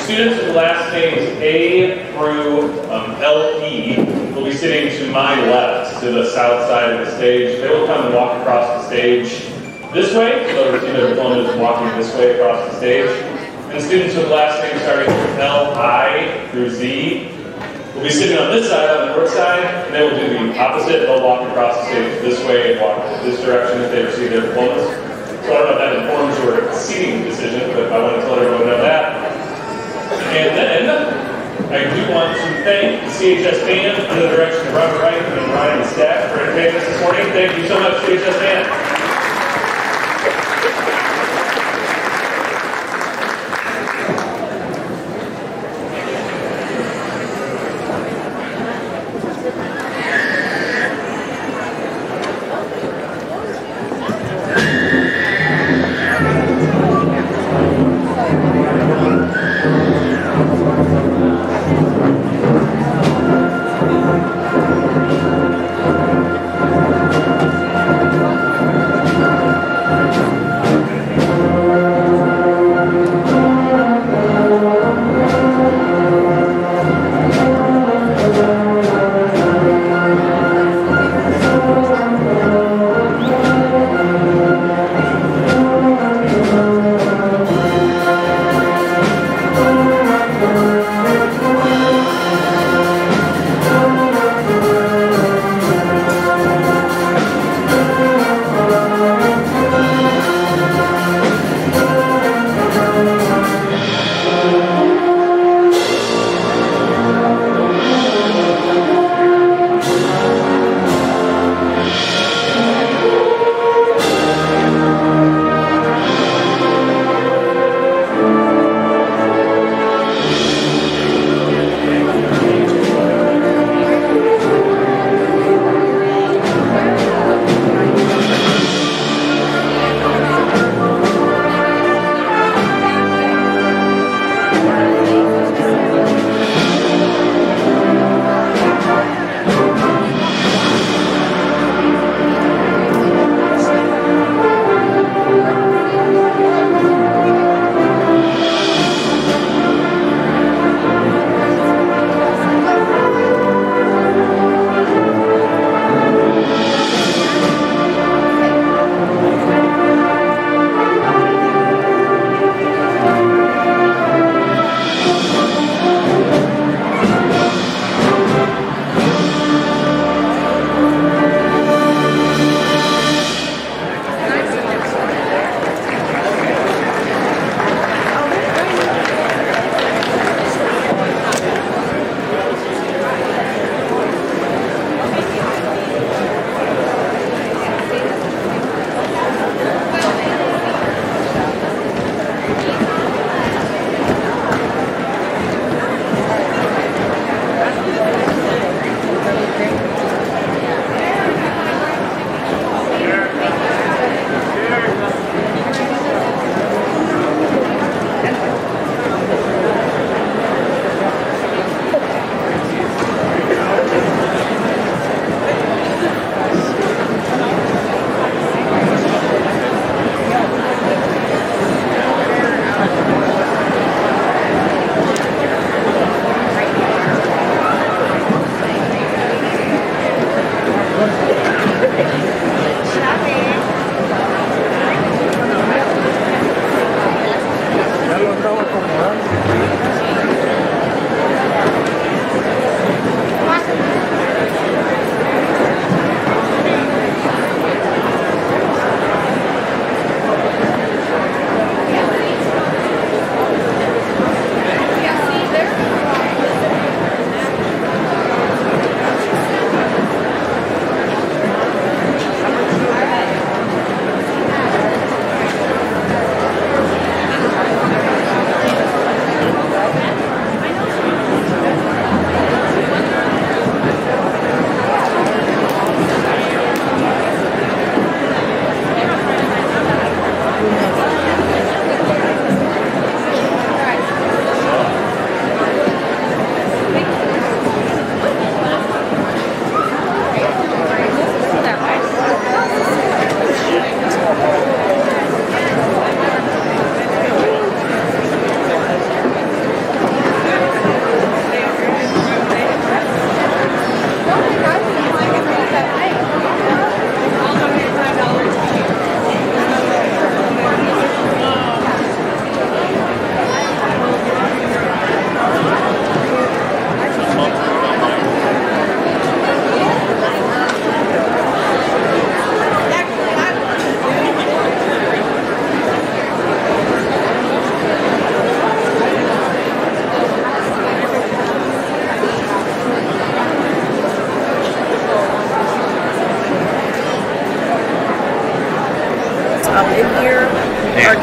students with last names A through LE will be sitting to my left, to the south side of the stage. They will come and walk across the stage this way, so they'll receive their diplomas walking this way across the stage. And students with last names starting with LI through Z will be sitting on this side, on the north side, and they will do the opposite. They'll walk across the stage this way and walk this direction if they receive their diplomas. So I don't know if that informs your seating decision, but I wanted to let everyone know that. And then, I do want to thank the CHS band under the direction of Robert Wright and Ryan and staff for entertaining us this morning. Thank you so much, CHS band.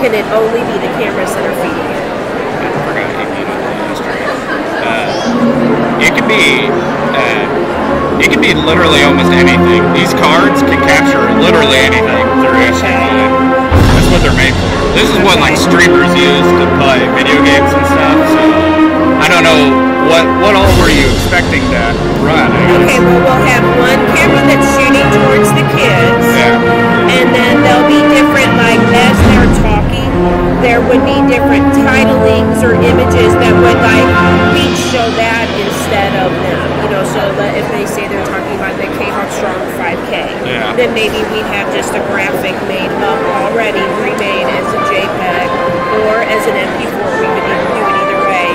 can it only be the cameras that are feeding it? It can be literally almost anything. These cards can capture literally anything through HDMI. That's what they're made for. This is what like streamers use to play video games and stuff. So I don't know what all were you expecting to run? Okay, well we'll have one camera that's shooting towards the kids, and then there'll be different, like as they're talking, there would be different titlings or images that would like each show that instead of them. You know, so that if they say they're talking about the K-Hawk Strong 5K, then maybe we'd have just a graphic made up already, pre-made as a JPEG or as an MP4. We could even do it either way.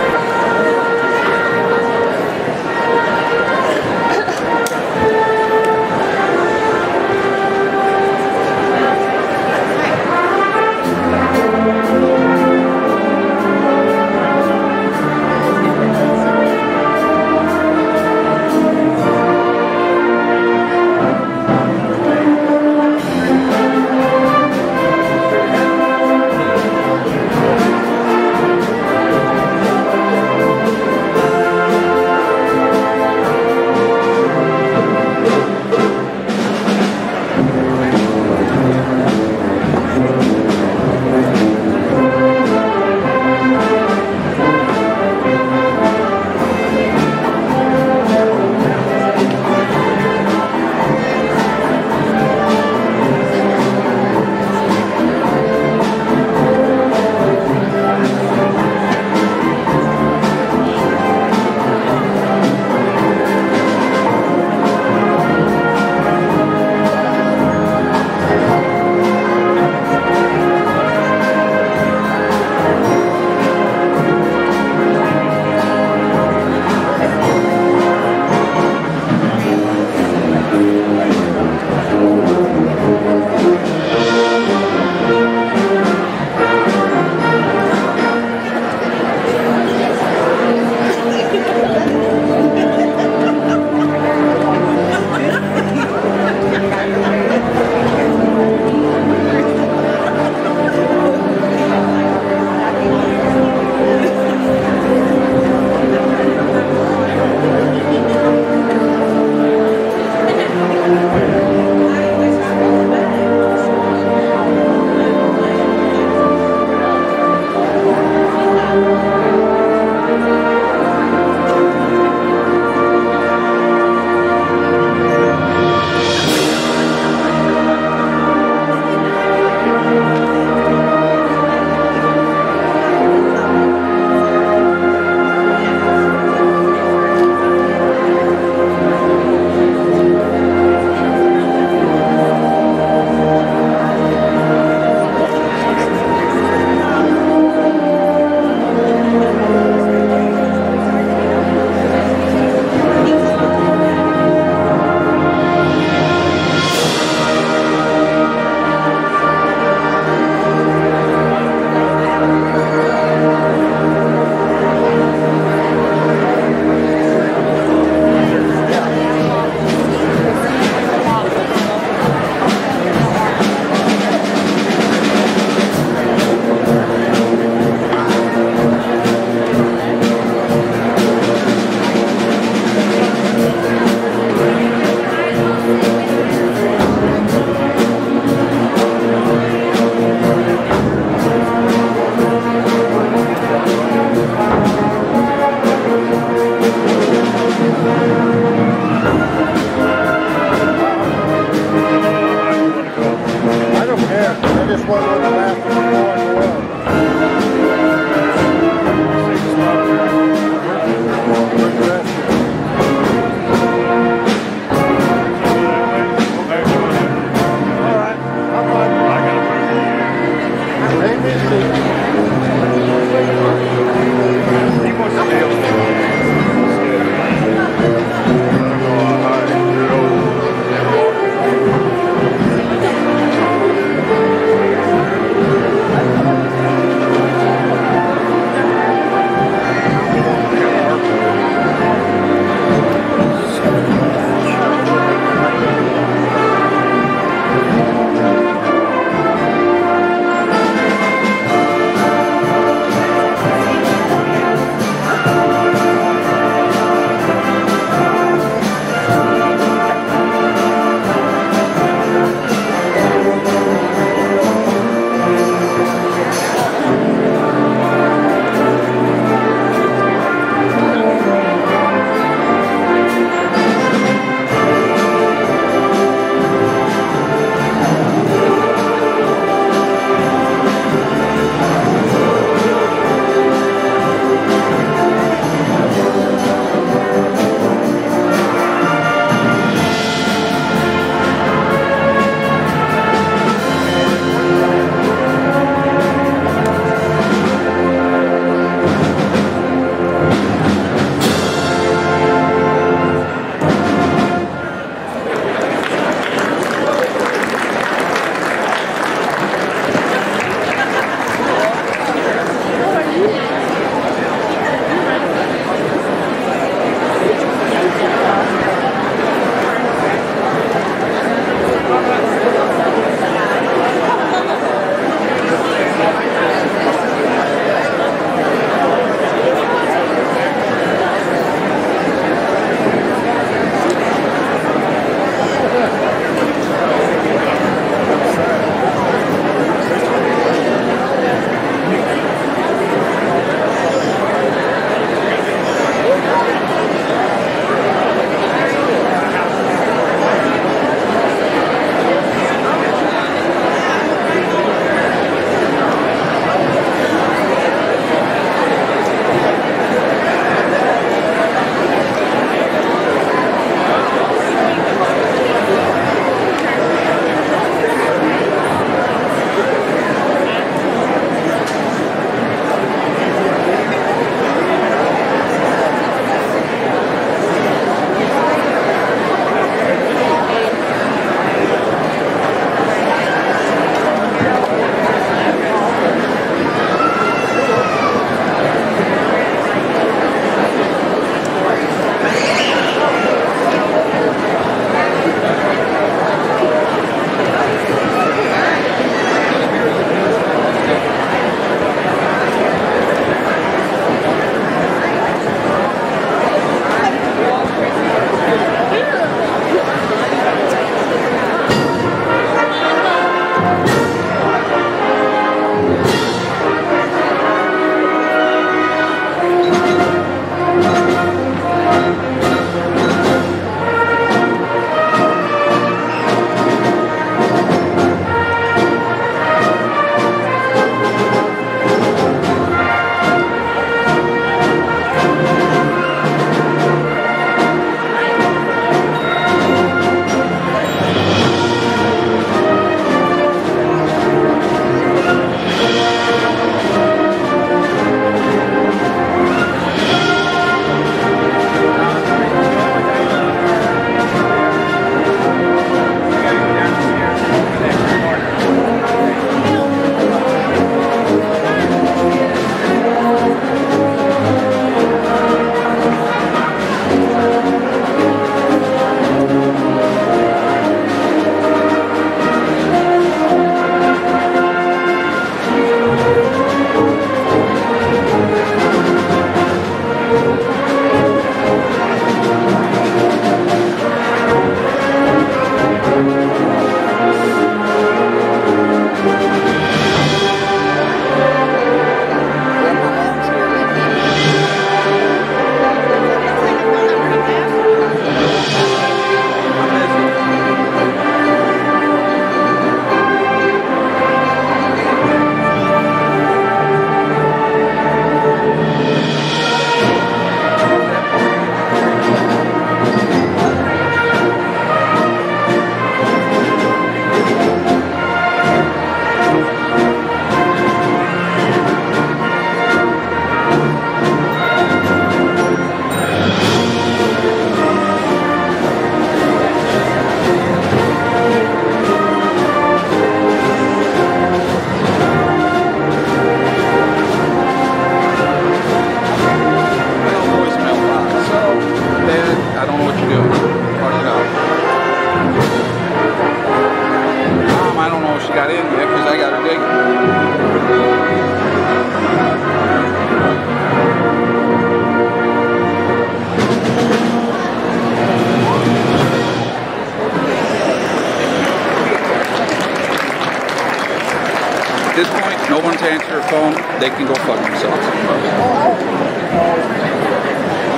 phone, they can go fuck themselves.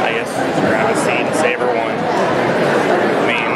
I guess grab a seat and savor one. I mean,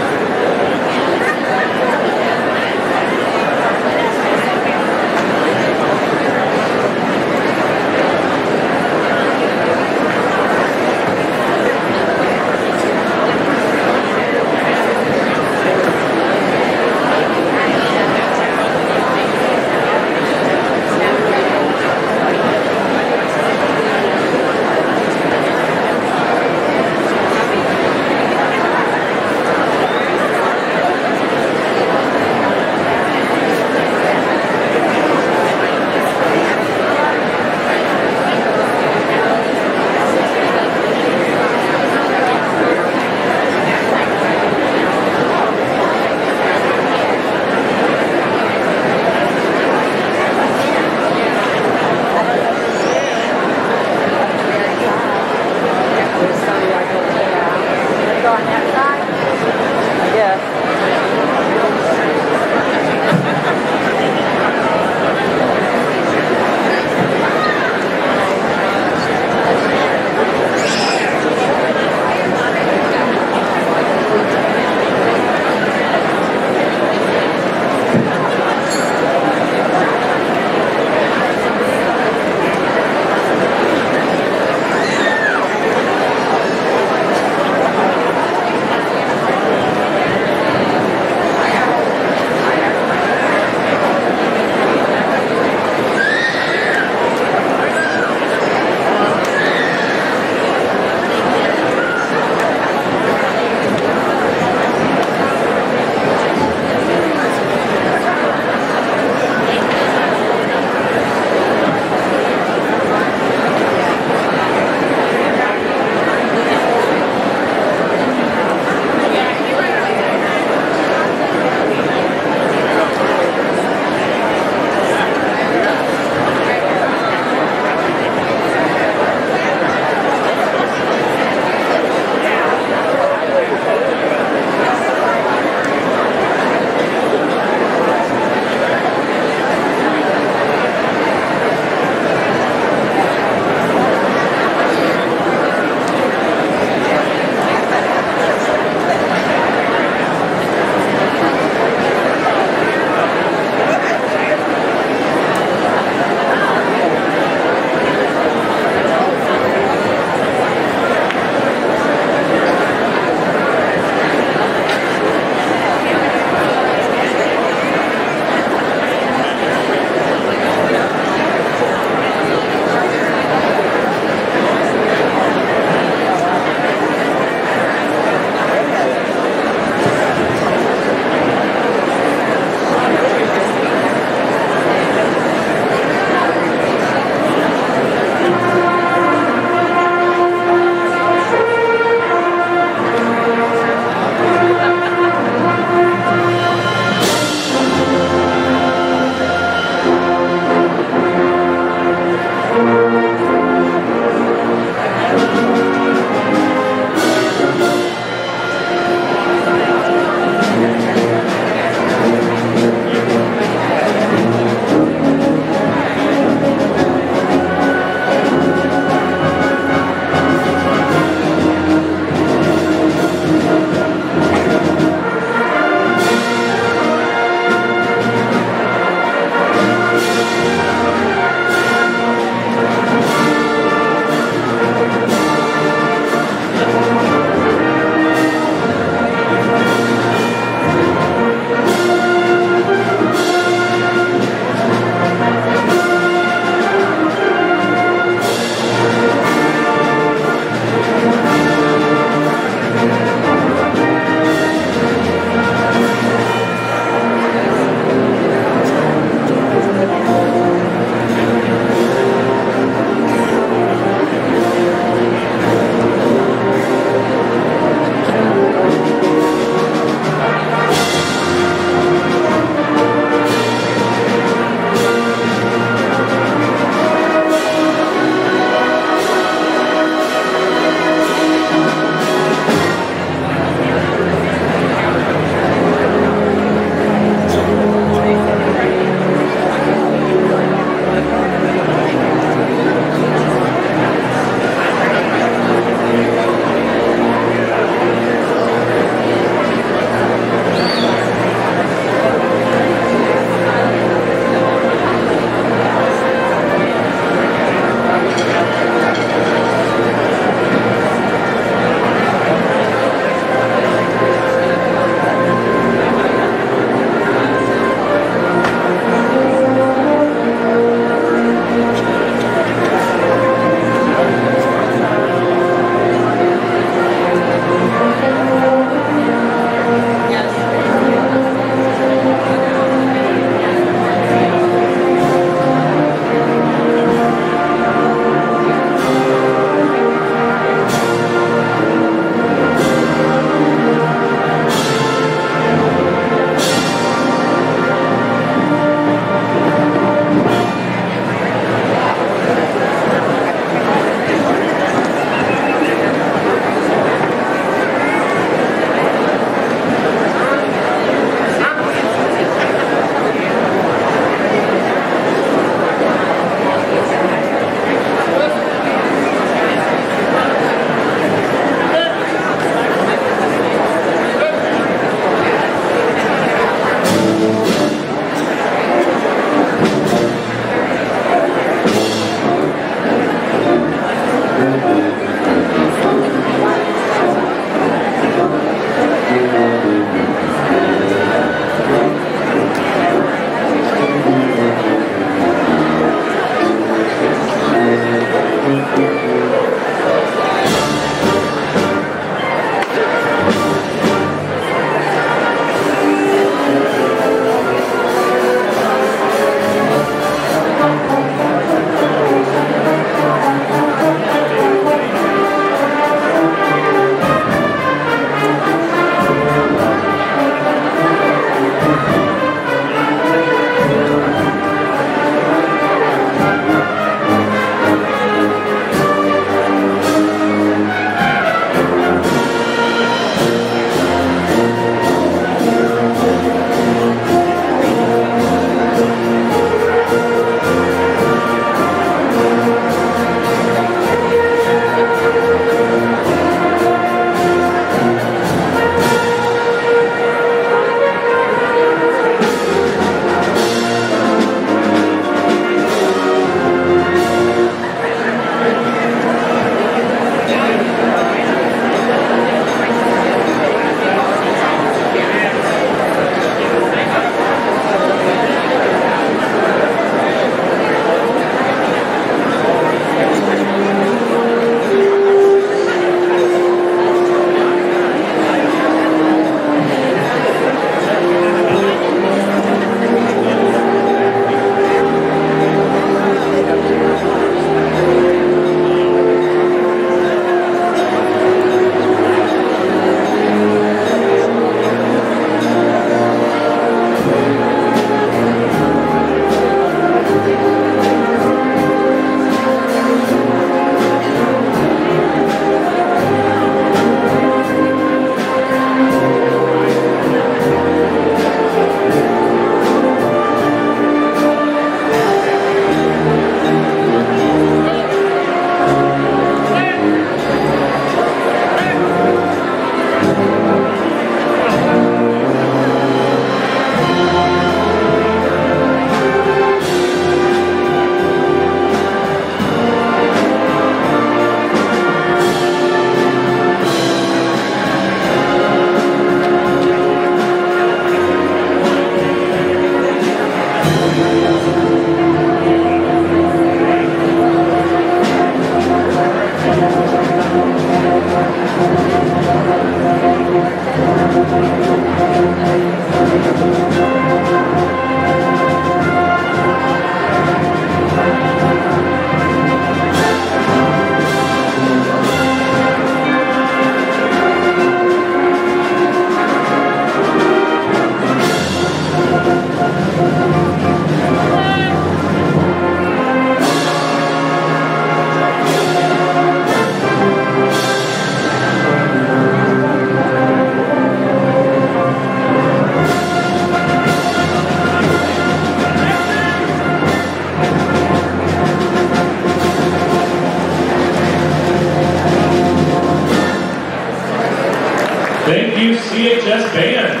Thank you, CHS Band.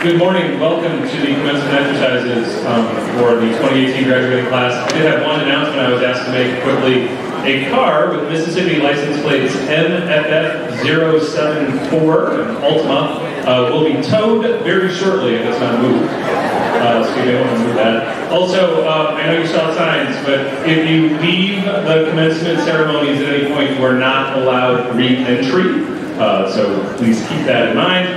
Good morning. Welcome to the commencement exercises for the 2018 graduating class. I did have one announcement I was asked to make quickly. A car with Mississippi license plates MFF074 Ultima will be towed very shortly if it's not moved. So you may want to move that. Also, I know you saw signs, but if you leave the commencement ceremonies at any point, you are not allowed re-entry. So please keep that in mind.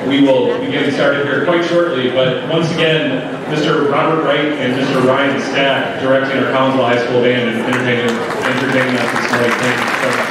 We will be getting started here quite shortly, but once again, Mr. Robert Wright and Mr. Ryan Stack directing our Collinsville High School band and entertaining us this morning. Thank you so much.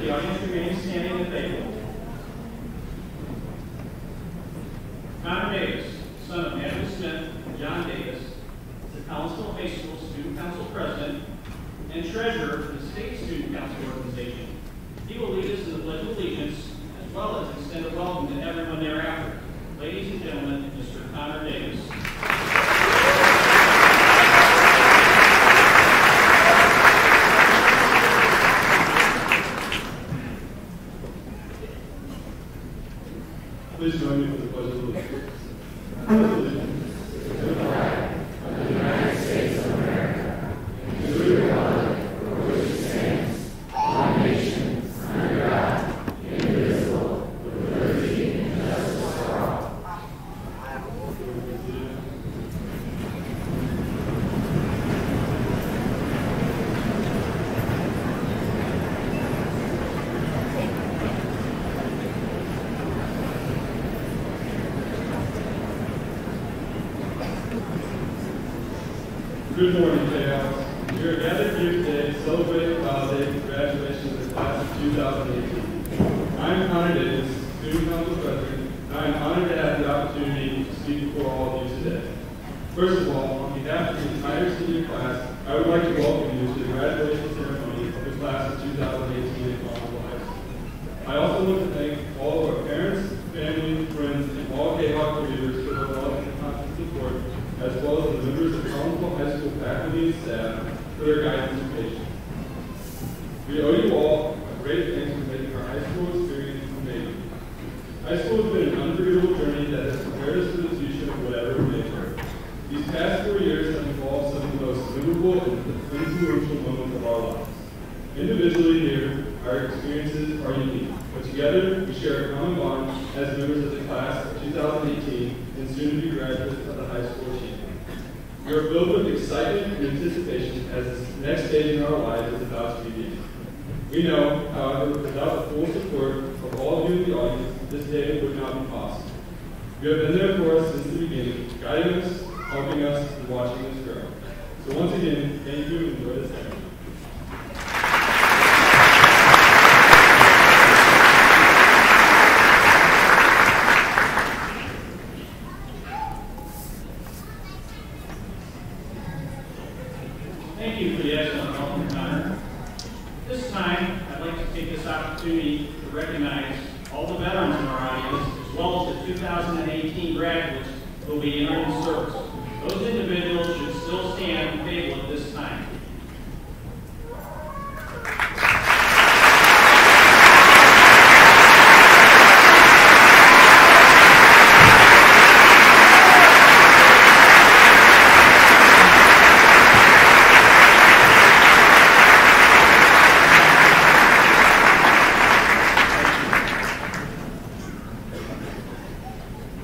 the audience remain standing and faithful. Connor Davis, son of Natalie Smith and John Davis, is the Council High School Student Council President and Treasurer of the State Student Council Organization. He will lead us in the Pledge of Allegiance, as well as extend a welcome to everyone thereafter. Ladies and gentlemen, Mr. Connor Davis. Please join me for the Pledge of Allegiance. I pledge allegiance to the flag of the United States of America, and to the republic for which it stands, one nation, under God, indivisible, with liberty and justice for all. Good morning, CHS. We are gathered here today to celebrate and validate the graduation of the class of 2018. I am Connor Davis, Student Council President, and I am honored to have the opportunity to speak before all of you today. First of all, on behalf of the entire senior class, I would like to welcome you to the graduation ceremony of the class of 2018 at Conferral High School. I also want to thank all of our parents, family, friends, and all K-Hawk leaders for their love and constant support, as well as the members of Conferral High School faculty and staff for their guidance and patience. We owe you all a great thanks for making our high school experience amazing. High school has been an unforgettable journey that has prepared us for the future of whatever may occur. These past 4 years have involved some of the most memorable and influential moments of our lives. Individually here, our experiences are unique, but together we share a common bond as members of the class of 2018 and soon-to-be graduates of the high school achievement. We are filled with excitement and anticipation as this next stage in our lives is about to begin. We know, however, without the full support of all of you in the audience, this day would not be possible. You have been there for us since the beginning, guiding us, helping us, and watching us grow. So once again, thank you and enjoy this day. Thank you for the excellent welcome, Connor. This time, I'd like to take this opportunity to recognize all the veterans in our audience, as well as the 2018 graduates who will be entering the service. Those individuals should still stand and table at this time.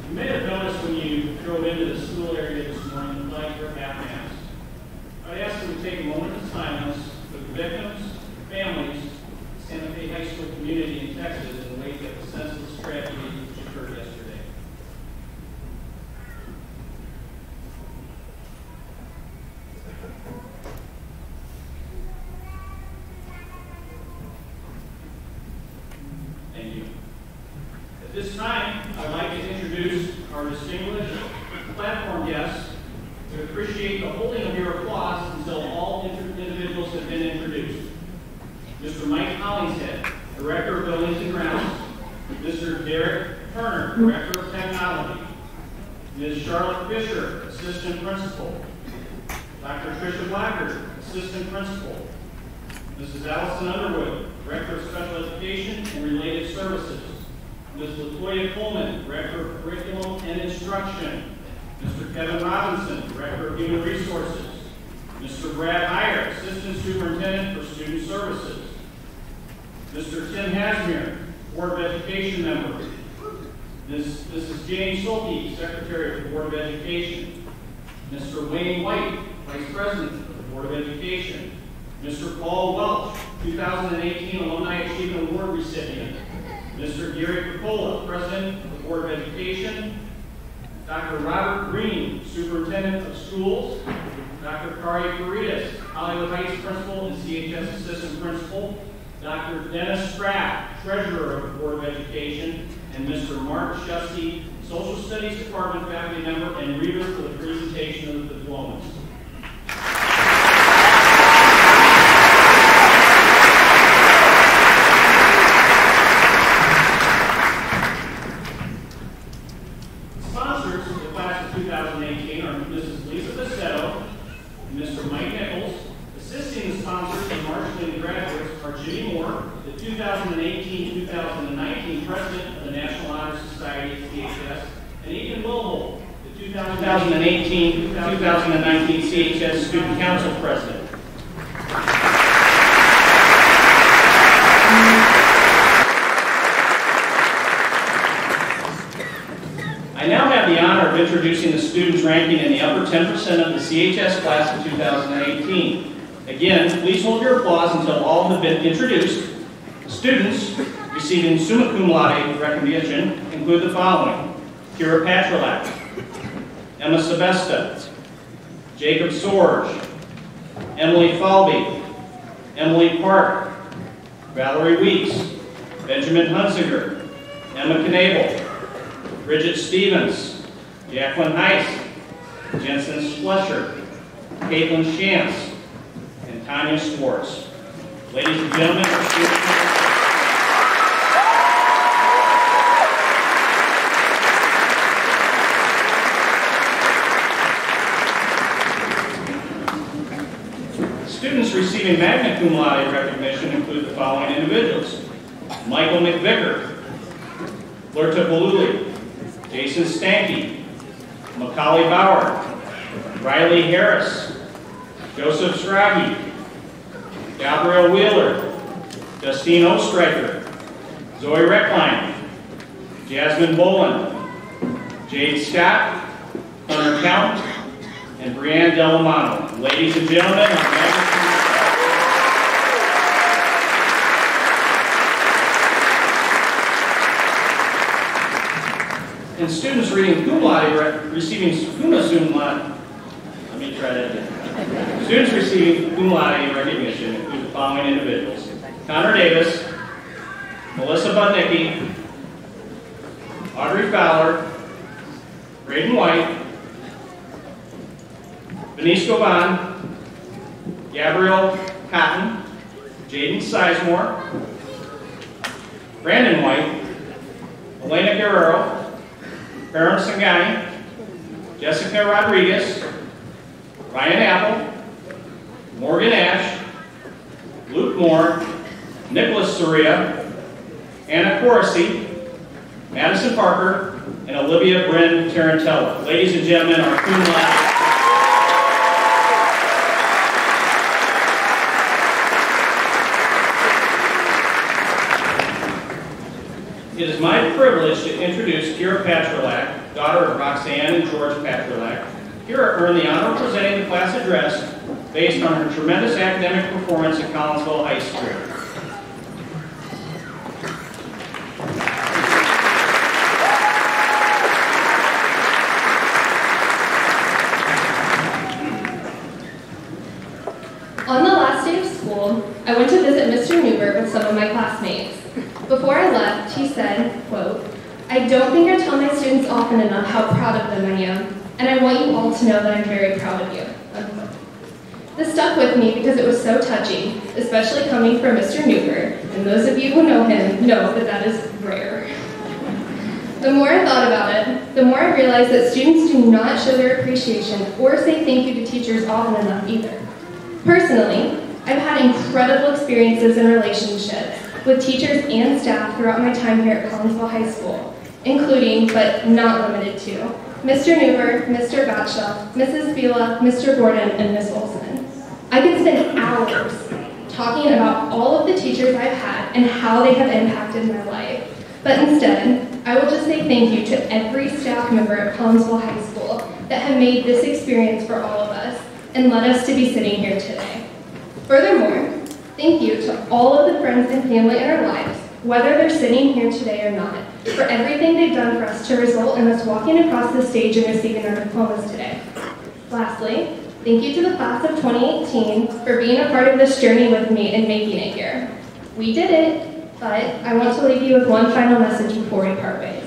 You may have noticed when you drove into the school area this morning, the flags were half-mast. I'd ask you to take a moment of silence for the victims, families, Santa Fe High School community in Texas in the wake of the senseless tragedy which occurred yesterday. Thank you. At this time, I'd like to introduce our distinguished platform guests. We appreciate the holding of your applause until all individuals have been introduced. Mr. Mike Hollingshead, Director of Buildings and Grounds. Mr. Derek Turner, Director of Technology. Ms. Charlotte Fisher, Assistant Principal. Dr. Tricia Blackard, Assistant Principal. Mrs. Allison Underwood, Director of Special Education and Related Services. Ms. LaToya Coleman, Director of Curriculum and Instruction. Mr. Kevin Robinson, Director of Human Resources. Mr. Brad Heyer, Assistant Superintendent for Student Services. Mr. Tim Hasmere, Board of Education Member. Mrs. Jane Solke, Secretary of the Board of Education. Mr. Wayne White, Vice President of the Board of Education. Mr. Paul Welch, 2018 Alumni Achievement Award recipient. Mr. Gary Picola, President of the Board of Education. Dr. Robert Green, Superintendent of Schools. Dr. Kari Caritas, Hollywood Heights Principal and CHS Assistant Principal. Dr. Dennis Strapp, Treasurer of the Board of Education, and Mr. Mark Shusky, Social Studies Department faculty member and reader for the presentation of the diplomas. Sponsors of the class of 2018 are Mrs. Lisa Basetto and Mr. Mike Nichols. Assisting the sponsors and marshalling the graduates are Jimmy Moore, the 2018-2019 President of the National Honor Society at CHS, and Ethan Wilholt, the 2018-2019 CHS Student Council President. I now have the honor of introducing the students ranking in the upper 10% of the CHS class of 2018. Again, please hold your applause until all have been introduced. Students receiving summa cum laude recognition include the following: Kira Patrolak, Emma Sebesta, Jacob Sorge, Emily Falby, Emily Park, Valerie Weeks, Benjamin Hunsinger, Emma Knabel, Bridget Stevens, Jacqueline Heiss, Jensen Splusher, Caitlin Shantz, and Tanya Schwartz. Ladies and gentlemen, our students receiving magna cum laude recognition include the following individuals: Michael McVicker, Lurta Baluli, Jason Stanky, Macaulay Bauer, Riley Harris, Joseph Scraggy, Gabrielle Wheeler, Justine Ostreicher, Zoe Reckline, Jasmine Boland, Jade Scott, Hunter Count, and Brianne Delamano. Ladies and gentlemen, our magna and students reading cum laude, receiving summa cum laude. Let me try that again. Students receiving cum laude recognition include the following individuals: Connor Davis, Melissa Budnicki, Audrey Fowler, Braden White, Denise Govan, Gabrielle Cotton, Jaden Sizemore, Brandon White, Elena Guerrero, Karan Sangani, Jessica Rodriguez, Ryan Apple, Morgan Ash, Luke Moore, Nicholas Soria, Anna Corsi, Madison Parker, and Olivia Bryn Tarantella. Ladies and gentlemen, our cum laude. It is my privilege to introduce Kira Patrolak, daughter of Roxanne and George Patrolak. Kira earned the honor of presenting the class address based on her tremendous academic performance at Collinsville High School. On the last day of school, I went to visit Mr. Newberg with some of my classmates. Before I left, he said, quote, "I don't think I tell my students often enough how proud of them I am, and I want you all to know that I'm very proud of you." Unquote. This stuck with me because it was so touching, especially coming from Mr. Newberg, and those of you who know him know that that is rare. The more I thought about it, the more I realized that students do not show their appreciation or say thank you to teachers often enough either. Personally, I've had incredible experiences and relationships with teachers and staff throughout my time here at Collinsville High School, including, but not limited to, Mr. Newberg, Mr. Gottschalk, Mrs. Vila, Mr. Gordon, and Ms. Olson. I could spend hours talking about all of the teachers I've had and how they have impacted my life. But instead, I will just say thank you to every staff member at Collinsville High School that have made this experience for all of us and led us to be sitting here today. Furthermore, thank you to all of the friends and family in our lives, whether they're sitting here today or not, for everything they've done for us to result in us walking across the stage and receiving our diplomas today. Lastly, thank you to the class of 2018 for being a part of this journey with me and making it here. We did it, but I want to leave you with one final message before we part ways.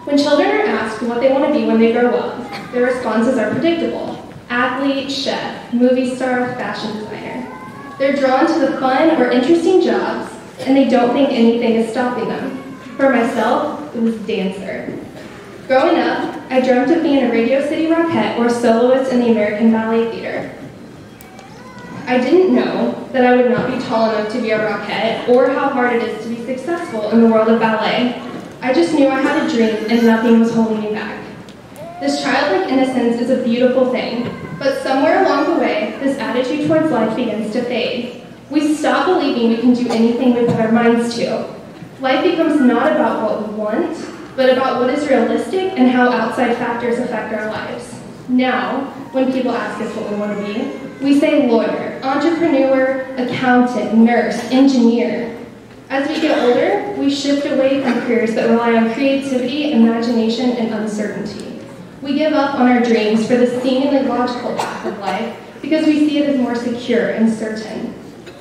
When children are asked what they want to be when they grow up, their responses are predictable. Athlete, chef, movie star, fashion designer. They're drawn to the fun or interesting jobs, and they don't think anything is stopping them. For myself, it was dancer. Growing up, I dreamt of being a Radio City Rockette or soloist in the American Ballet Theater. I didn't know that I would not be tall enough to be a Rockette or how hard it is to be successful in the world of ballet. I just knew I had a dream and nothing was holding me back. This childlike innocence is a beautiful thing, but somewhere along the way, this attitude towards life begins to fade. We stop believing we can do anything we put our minds to. Life becomes not about what we want, but about what is realistic and how outside factors affect our lives. Now, when people ask us what we want to be, we say lawyer, entrepreneur, accountant, nurse, engineer. As we get older, we shift away from careers that rely on creativity, imagination, and uncertainty. We give up on our dreams for the seemingly logical path of life because we see it as more secure and certain.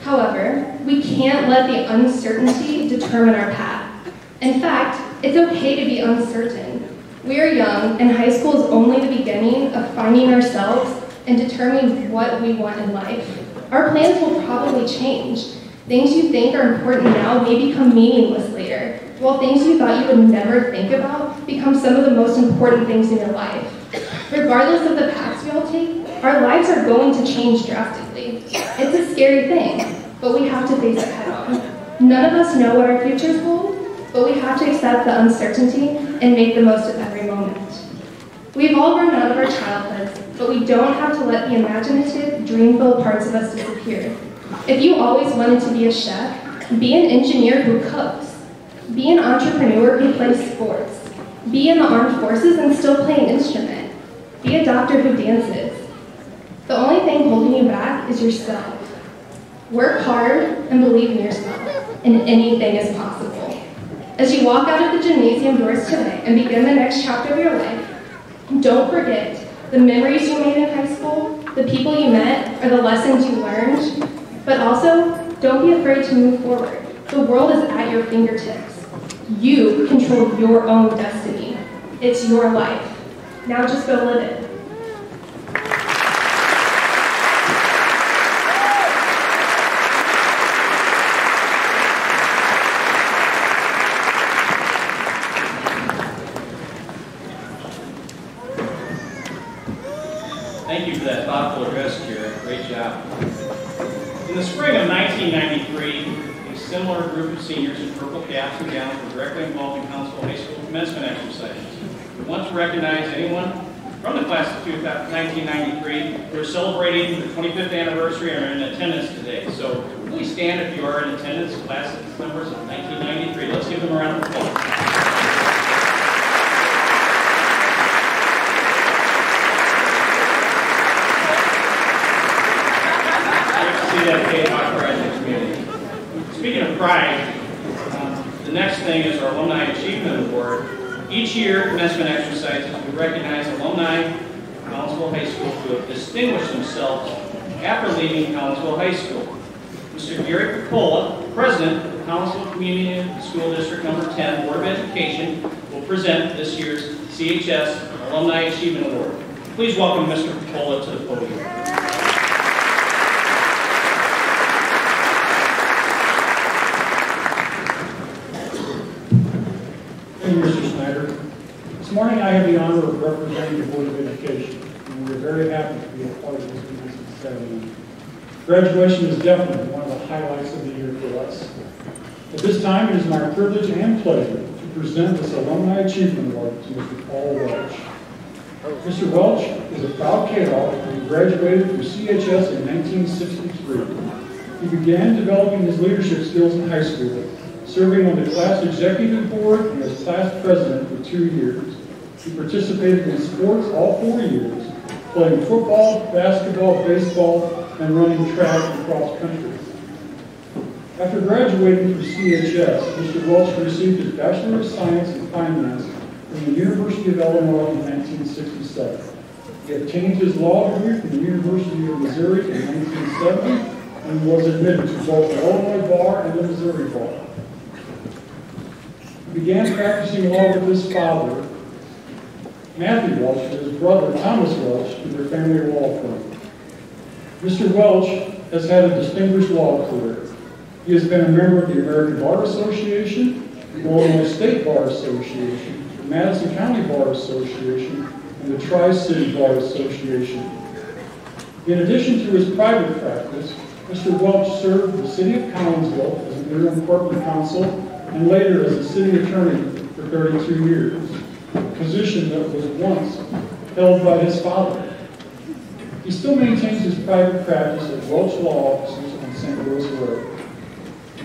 However, we can't let the uncertainty determine our path. In fact, it's okay to be uncertain. We are young, and high school is only the beginning of finding ourselves and determining what we want in life. Our plans will probably change. Things you think are important now may become meaningless later, while things you thought you would never think about become some of the most important things in your life. Regardless of the paths we all take, our lives are going to change drastically. It's a scary thing, but we have to face it head on. None of us know what our futures hold, but we have to accept the uncertainty and make the most of every moment. We've all grown out of our childhoods, but we don't have to let the imaginative, dream-filled parts of us disappear. If you always wanted to be a chef, be an engineer who cooks. Be an entrepreneur who plays sports. Be in the armed forces and still play an instrument. Be a doctor who dances. The only thing holding you back is yourself. Work hard and believe in yourself, and anything is possible. As you walk out of the gymnasium doors today and begin the next chapter of your life, don't forget the memories you made in high school, the people you met, or the lessons you learned, but also don't be afraid to move forward. The world is at your fingertips. You control your own destiny. It's your life. Now just go live it. Thank you for that thoughtful address, Kira. Great job. In the spring of 1993, a similar group of seniors in purple caps and gowns were directly involved in Council High School commencement exercises. We want to recognize anyone from the class of 1993 who are celebrating the 25th anniversary and are in attendance today. So please stand if you are in attendance, class members of 1993. Let's give them a round of applause. Speaking of pride, the next thing is our Alumni Achievement Award. Each year, commencement exercises, we recognize alumni of Collinsville High School who have distinguished themselves after leaving Collinsville High School. Mr. Gary Capola, President of Collinsville Community School District Number 10 Board of Education, will present this year's CHS Alumni Achievement Award. Please welcome Mr. Capola to the podium. Thank you, Mr. Snyder. This morning I have the honor of representing the Board of Education, and we're very happy to be a part of this commencement ceremony. Graduation is definitely one of the highlights of the year for us. At this time, it is my privilege and pleasure to present this Alumni Achievement Award to Mr. Paul Welch. Mr. Welch is a proud K-Hawk and graduated from CHS in 1963. He began developing his leadership skills in high school, serving on the class executive board and as class president for 2 years. He participated in sports all 4 years, playing football, basketball, baseball, and running track and cross country. After graduating from CHS, Mr. Welch received his Bachelor of Science in Finance from the University of Illinois in 1967. He obtained his law degree from the University of Missouri in 1970 and and was admitted to both the Illinois bar and the Missouri bar. He began practicing law with his father, Matthew Welch, and his brother, Thomas Welch, in their family law firm. Mr. Welch has had a distinguished law career. He has been a member of the American Bar Association, the Illinois State Bar Association, the Madison County Bar Association, and the Tri-City Bar Association. In addition to his private practice, Mr. Welch served the City of Collinsville as an interim corporate counsel and later as a city attorney for 32 years, a position that was once held by his father. He still maintains his private practice at Welch Law Offices on St. Louis Road.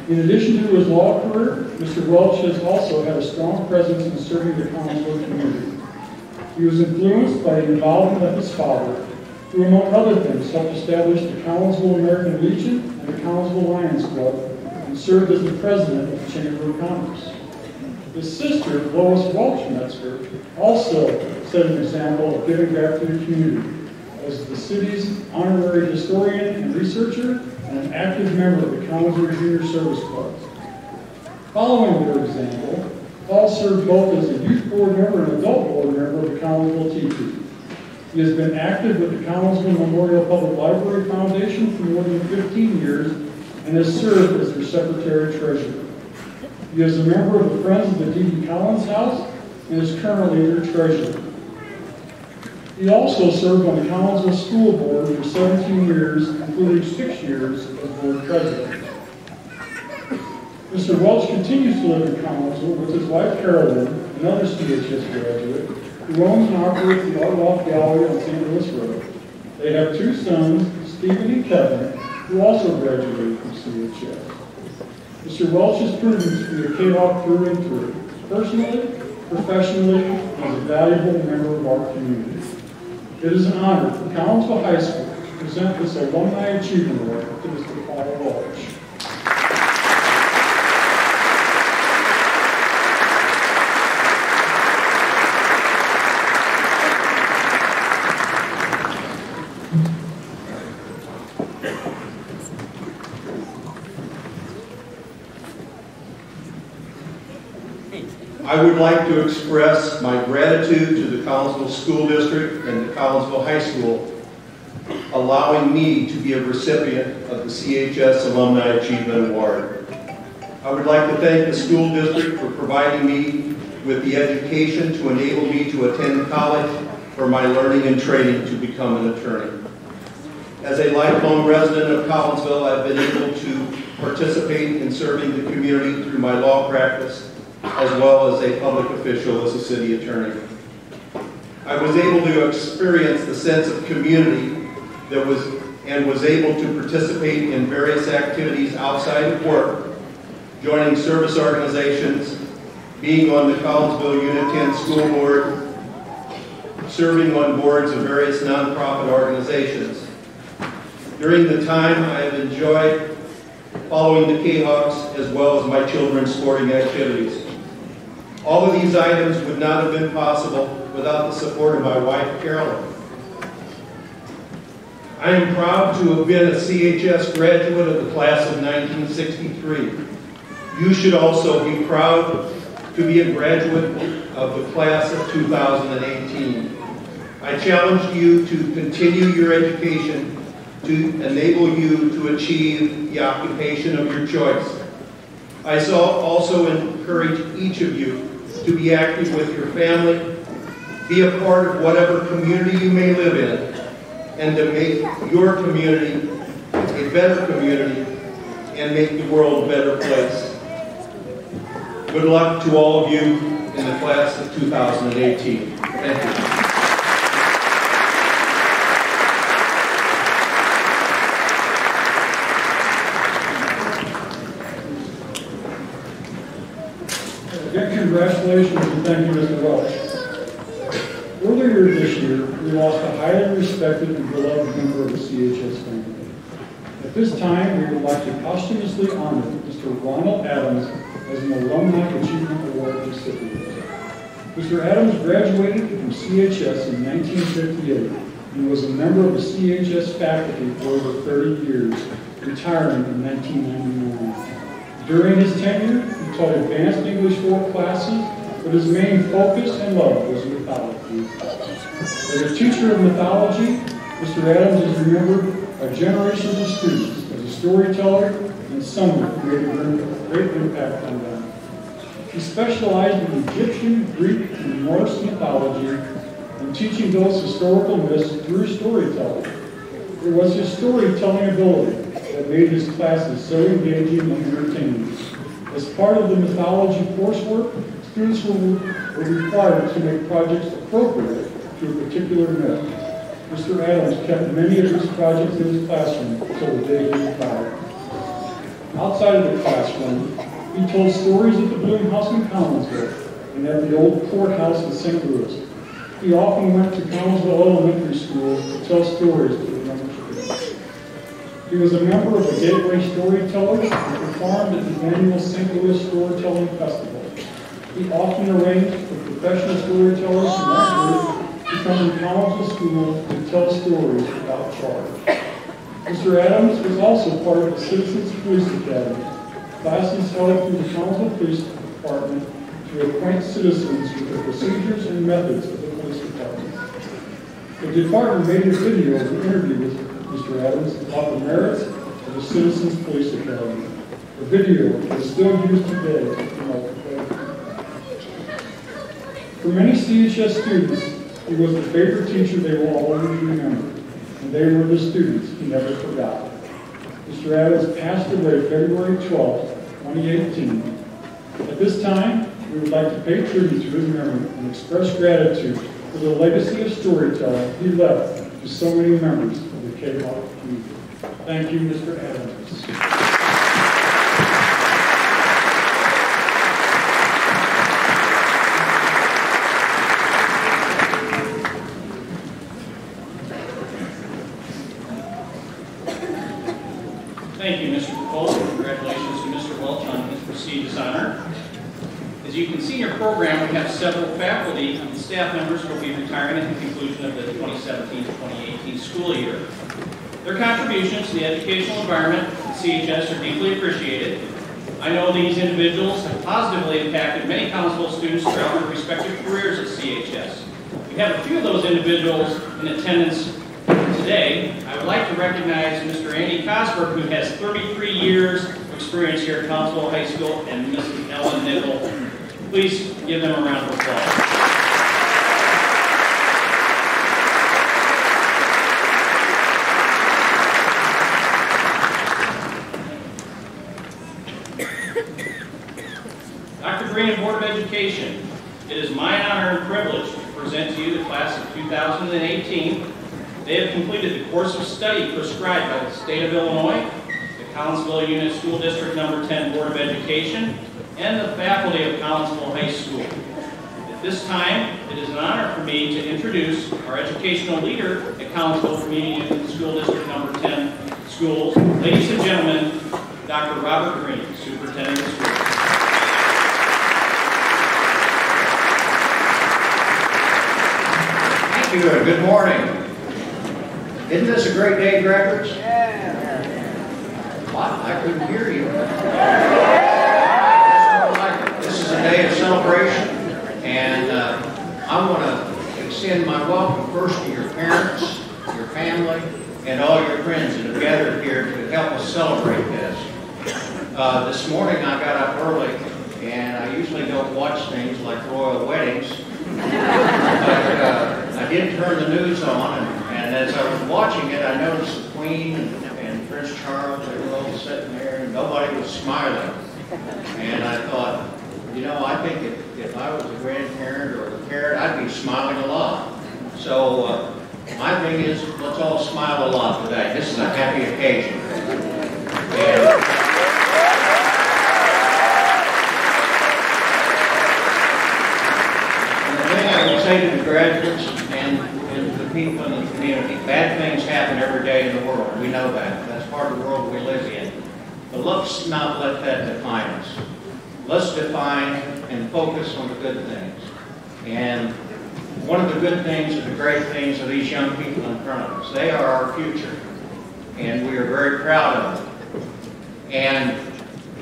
In addition to his law career, Mr. Welch has also had a strong presence in serving the Collinsville community. He was influenced by the involvement of his father, who, among other things, helped establish the Collinsville American Legion and the Collinsville Lions Club, and served as the president of the Chamber of Commerce. His sister, Lois Welch-Metzger, also set an example of giving back to the community as the city's honorary historian and researcher and an active member of the Collinsville Junior Service Club. Following their example, Paul served both as a youth board member and adult board member of the Collinsville TP. He has been active with the Collinsville Memorial Public Library Foundation for more than 15 years and has served as their secretary-treasurer. He is a member of the Friends of the D.D. Collins House and is currently their treasurer. He also served on the Collinsville School Board for 17 years, including 6 years as board president. Mr. Welch continues to live in Collinsville with his wife Carolyn, another CHS graduate, who owns and operates the Art Loft Gallery on St. Louis Road. They have 2 sons, Stephen and Kevin, who also graduated from CHS. Mr. Welch has proven to be a K-Hawk through and through, personally, professionally, and as a valuable member of our community. It is an honor for Collinsville High School to present this Alumni Achievement Award to Mr. Paul Welch. I would like to express my gratitude to the Collinsville School District and the Collinsville High School allowing me to be a recipient of the CHS Alumni Achievement Award. I would like to thank the school district for providing me with the education to enable me to attend college for my learning and training to become an attorney. As a lifelong resident of Collinsville, I've been able to participate in serving the community through my law practice, as well as a public official as a city attorney. I was able to experience the sense of community that was able to participate in various activities outside of work, joining service organizations, being on the Collinsville Unit 10 School Board, serving on boards of various nonprofit organizations. During the time, I have enjoyed following the K-Hawks as well as my children's sporting activities. All of these items would not have been possible without the support of my wife, Carolyn. I am proud to have been a CHS graduate of the class of 1963. You should also be proud to be a graduate of the class of 2018. I challenge you to continue your education to enable you to achieve the occupation of your choice. I also encourage each of you to be active with your family, be a part of whatever community you may live in, and to make your community a better community and make the world a better place. Good luck to all of you in the class of 2018. Thank you. Again, congratulations and thank you, Mr. Welch. Earlier this year, we lost a highly respected and beloved member of the CHS family. At this time, we would like to posthumously honor Mr. Ronald Adams as an Alumni Achievement Award recipient. Mr. Adams graduated from CHS in 1958 and was a member of the CHS faculty for over 30 years, retiring in 1999. During his tenure, he taught advanced English 4 classes, but his main focus and love was mythology. As a teacher of mythology, Mr. Adams is remembered by generations of students as a storyteller and someone who made a great impact on them. He specialized in Egyptian, Greek, and Norse mythology and teaching those historical myths through storytelling. It was his storytelling ability that made his classes so engaging and entertaining. As part of the mythology coursework, students were required to make projects appropriate to a particular myth. Mr. Adams kept many of these projects in his classroom until the day he retired. Outside of the classroom, he told stories at the Bloom House in Collinsville and at the old courthouse in St. Louis. He often went to Collinsville Elementary School to tell stories to the younger students. He was a member of the Gateway Storytellers and performed at the annual St. Louis Storytelling Festival. He often arranged for professional storytellers from that group to come to Collinsville School to tell stories without charge. Mr. Adams was also part of the Citizens Police Academy, classes held through the Collinsville Police Department to acquaint citizens with the procedures and methods of the police department. The department made a video of the interview with Mr. Adams about the merits of the Citizens Police Academy. The video is still used today to promote the program. For many CHS students, he was the favorite teacher they will always remember, and they were the students he never forgot. Mr. Adams passed away February 12, 2018. At this time, we would like to pay tribute to his memory and express gratitude for the legacy of storytelling he left to so many members of the K-Hawk community. Thank you, Mr. Adams. Thank you, Mr. Capole. Congratulations to Mr. Welch on his prestigious honor. As you can see in your program, we have several faculty and staff members who will be retiring at the conclusion of the 2017-2018 school year. Their contributions to the educational environment at CHS are deeply appreciated. I know these individuals have positively impacted many Collinsville students throughout their respective careers at CHS. We have a few of those individuals in attendance today. I would like to recognize Mr. Andy Cosberg, who has 33 years of experience here at Collinsville High School, and Mrs. Ellen Nickel. Please give them a round of applause. Dr. Green and Board of Education, it is my honor and privilege to present to you the class of 2018. They have completed the course of study prescribed by the State of Illinois, the Collinsville Unit School District Number 10 Board of Education, and the faculty of Collinsville High School. At this time, it is an honor for me to introduce our educational leader at Collinsville Community Unit School District Number 10 Schools. Ladies and gentlemen, Dr. Robert Green, Superintendent of Schools. Thank you, and good morning. Isn't this a great day, graduates? What? I couldn't hear you. This is a day of celebration, and I want to extend my welcome first to your parents, your family, and all your friends that have gathered here to help us celebrate this. This morning I got up early, and I usually don't watch things like royal weddings, but I did turn the news on, and as I was watching it, I noticed the Queen and Prince Charles, they were all sitting there, and nobody was smiling. And I thought, you know, I think if I was a grandparent or a parent, I'd be smiling a lot. So my thing is, let's all smile a lot today. This is a happy occasion. And the thing I would say to the graduates and the people in the community, bad things happen every day in the world. We know that. That's part of the world we live in. But let's not let that define us. Let's define and focus on the good things. And one of the good things and the great things of these young people in front of us. They are our future, and we are very proud of them. And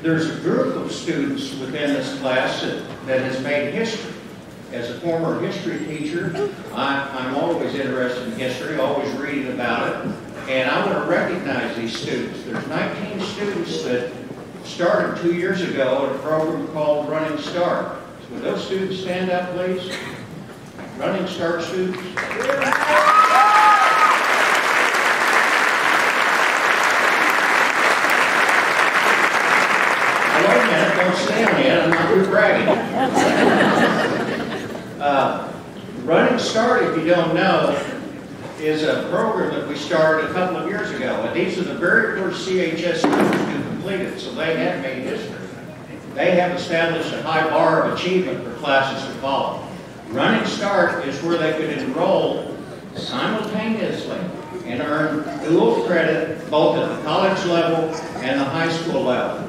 there's a group of students within this class that has made history. As a former history teacher, I'm always interested in history, always reading about it, and I want to recognize these students. There's 19 students that started 2 years ago in a program called Running Start. Would those students stand up, please? Running Start students. Now, wait a minute, don't stand yet, I'm not through bragging. Running Start, if you don't know, is a program that we started a couple of years ago. And these are the very first CHS students to complete it, so they have made history. They have established a high bar of achievement for classes to follow. Running Start is where they could enroll simultaneously and earn dual credit both at the college level and the high school level.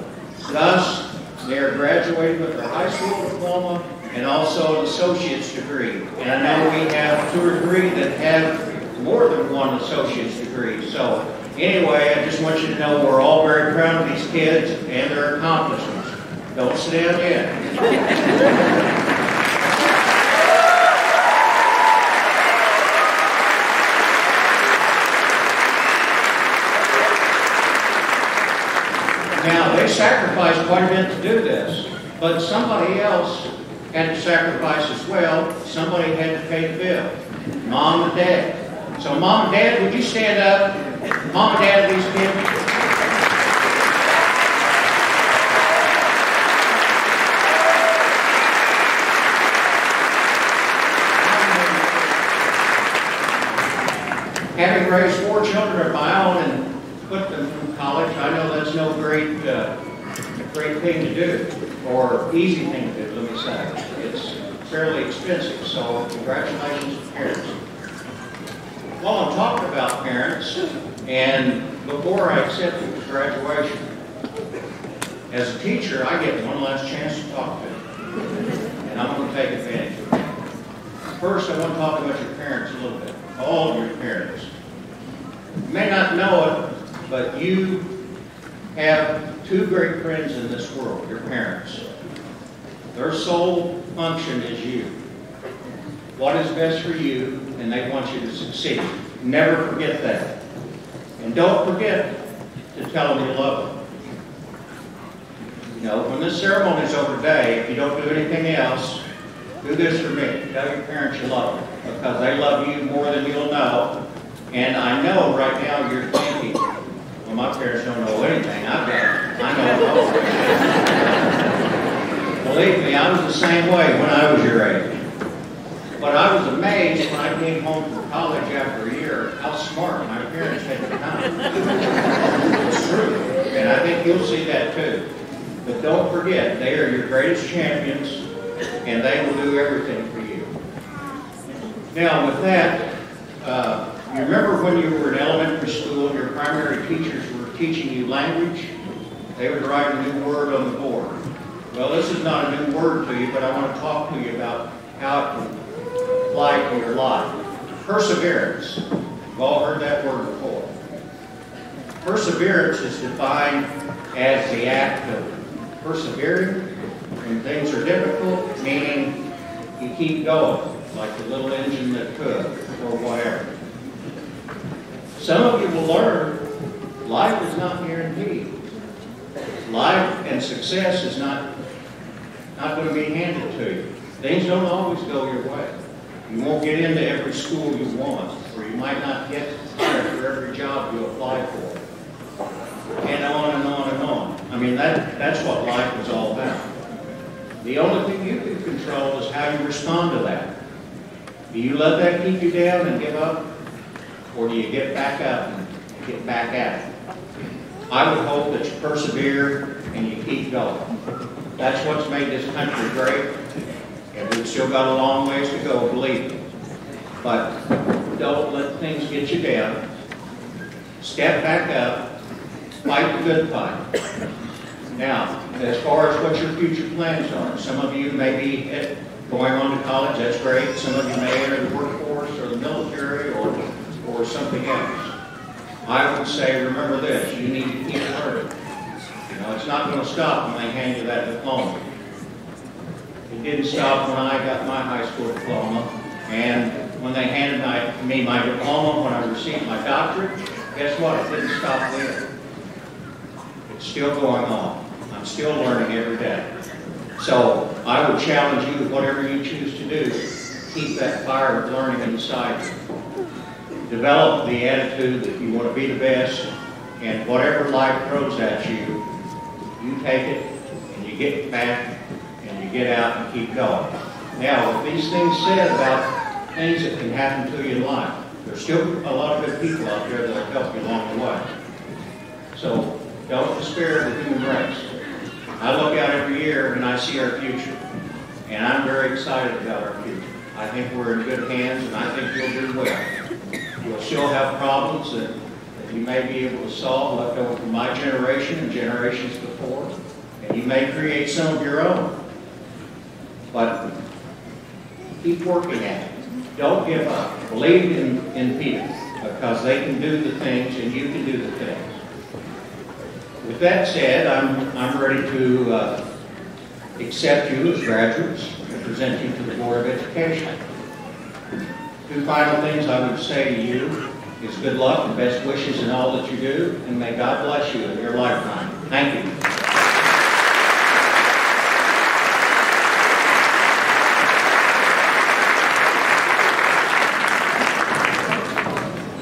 Thus, they are graduating with their high school diploma and also an associate's degree. And I know we have 2 or 3 that have more than 1 associate's degree. So anyway, I just want you to know we're all very proud of these kids and their accomplishments. Don't stand yet. Now, they sacrificed quite a bit to do this, but somebody else had to sacrifice as well. Somebody had to pay the bill. Mom and Dad. So Mom and Dad, would you stand up? Mom and Dad of these kids. Having raised 4 children of my own and put them through college, I know that's no great thing to do, or easy thing to do, let me say. It's fairly expensive, so congratulations to parents. While I'm talking about parents, and before I accept you for graduation, as a teacher, I get one last chance to talk to you, and I'm going to take advantage of it. First, I want to talk about your parents a little bit. All of your parents. You may not know it, but you have 2 great friends in this world, your parents. Their sole function is you. What is best for you, and they want you to succeed. Never forget that. And don't forget to tell them you love them. You know, when this ceremony is over today, if you don't do anything else, do this for me. Tell your parents you love them, because they love you more than you'll know. And I know right now you're thinking, well, my parents don't know anything I've done. I know. Believe me, I was the same way when I was your age. But I was amazed when I came home from college after a year how smart my parents had become. It's true. And I think you'll see that too. But don't forget, they are your greatest champions, and they will do everything for you. Now, with that, you remember when you were in elementary school, your primary teachers were teaching you language? They would write a new word on the board. Well, this is not a new word to you, but I want to talk to you about how it can apply to your life. Perseverance. You've all heard that word before. Perseverance is defined as the act of persevering when things are difficult, meaning you keep going, like the little engine that could, or whatever. Some of you will learn life is not guaranteed. Life and success is not going to be handed to you. Things don't always go your way. You won't get into every school you want, or you might not get hired for every job you apply for. And on and on and on. I mean, that's what life is all about. The only thing you can control is how you respond to that. Do you let that keep you down and give up? Or do you get back up and get back at it? I would hope that you persevere and you keep going. That's what's made this country great. And we've still got a long ways to go, believe me. But don't let things get you down. Step back up. Fight the good fight. Now, as far as what your future plans are, some of you may be going on to college, that's great. Some of you may enter the workforce or the military or something else. I would say, remember this, you need to keep learning. You know, it's not going to stop when they hand you that diploma. It didn't stop when I got my high school diploma, and when they handed me my diploma when I received my doctorate, guess what? It didn't stop there. It's still going on. I'm still learning every day. So I would challenge you, whatever you choose to do, keep that fire of learning inside you. Develop the attitude that you want to be the best, and whatever life throws at you, you take it, and you get back, and you get out and keep going. Now, with these things said about things that can happen to you in life, there's still a lot of good people out there that will help you along the way. So don't despair of the human race. I look out every year and I see our future, and I'm very excited about our future. I think we're in good hands, and I think you'll do well. You'll still have problems that you may be able to solve left over from my generation and generations before, and you may create some of your own. But keep working at it. Don't give up. Believe in people, because they can do the things and you can do the things. With that said, I'm ready to accept you as graduates and present you to the Board of Education. Two final things I would say to you is good luck and best wishes in all that you do, and may God bless you in your lifetime. Thank you.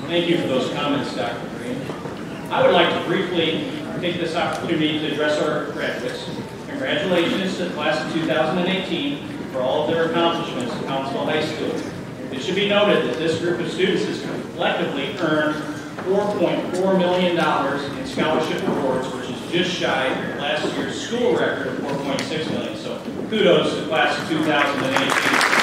Thank you for those comments, Dr. Green. I would like to briefly take this opportunity to address our graduates. Congratulations to the class of 2018 for all of their accomplishments at Council High School. It should be noted that this group of students has collectively earned $4.4 million in scholarship awards, which is just shy of last year's school record of $4.6 million. So kudos to the class of 2018.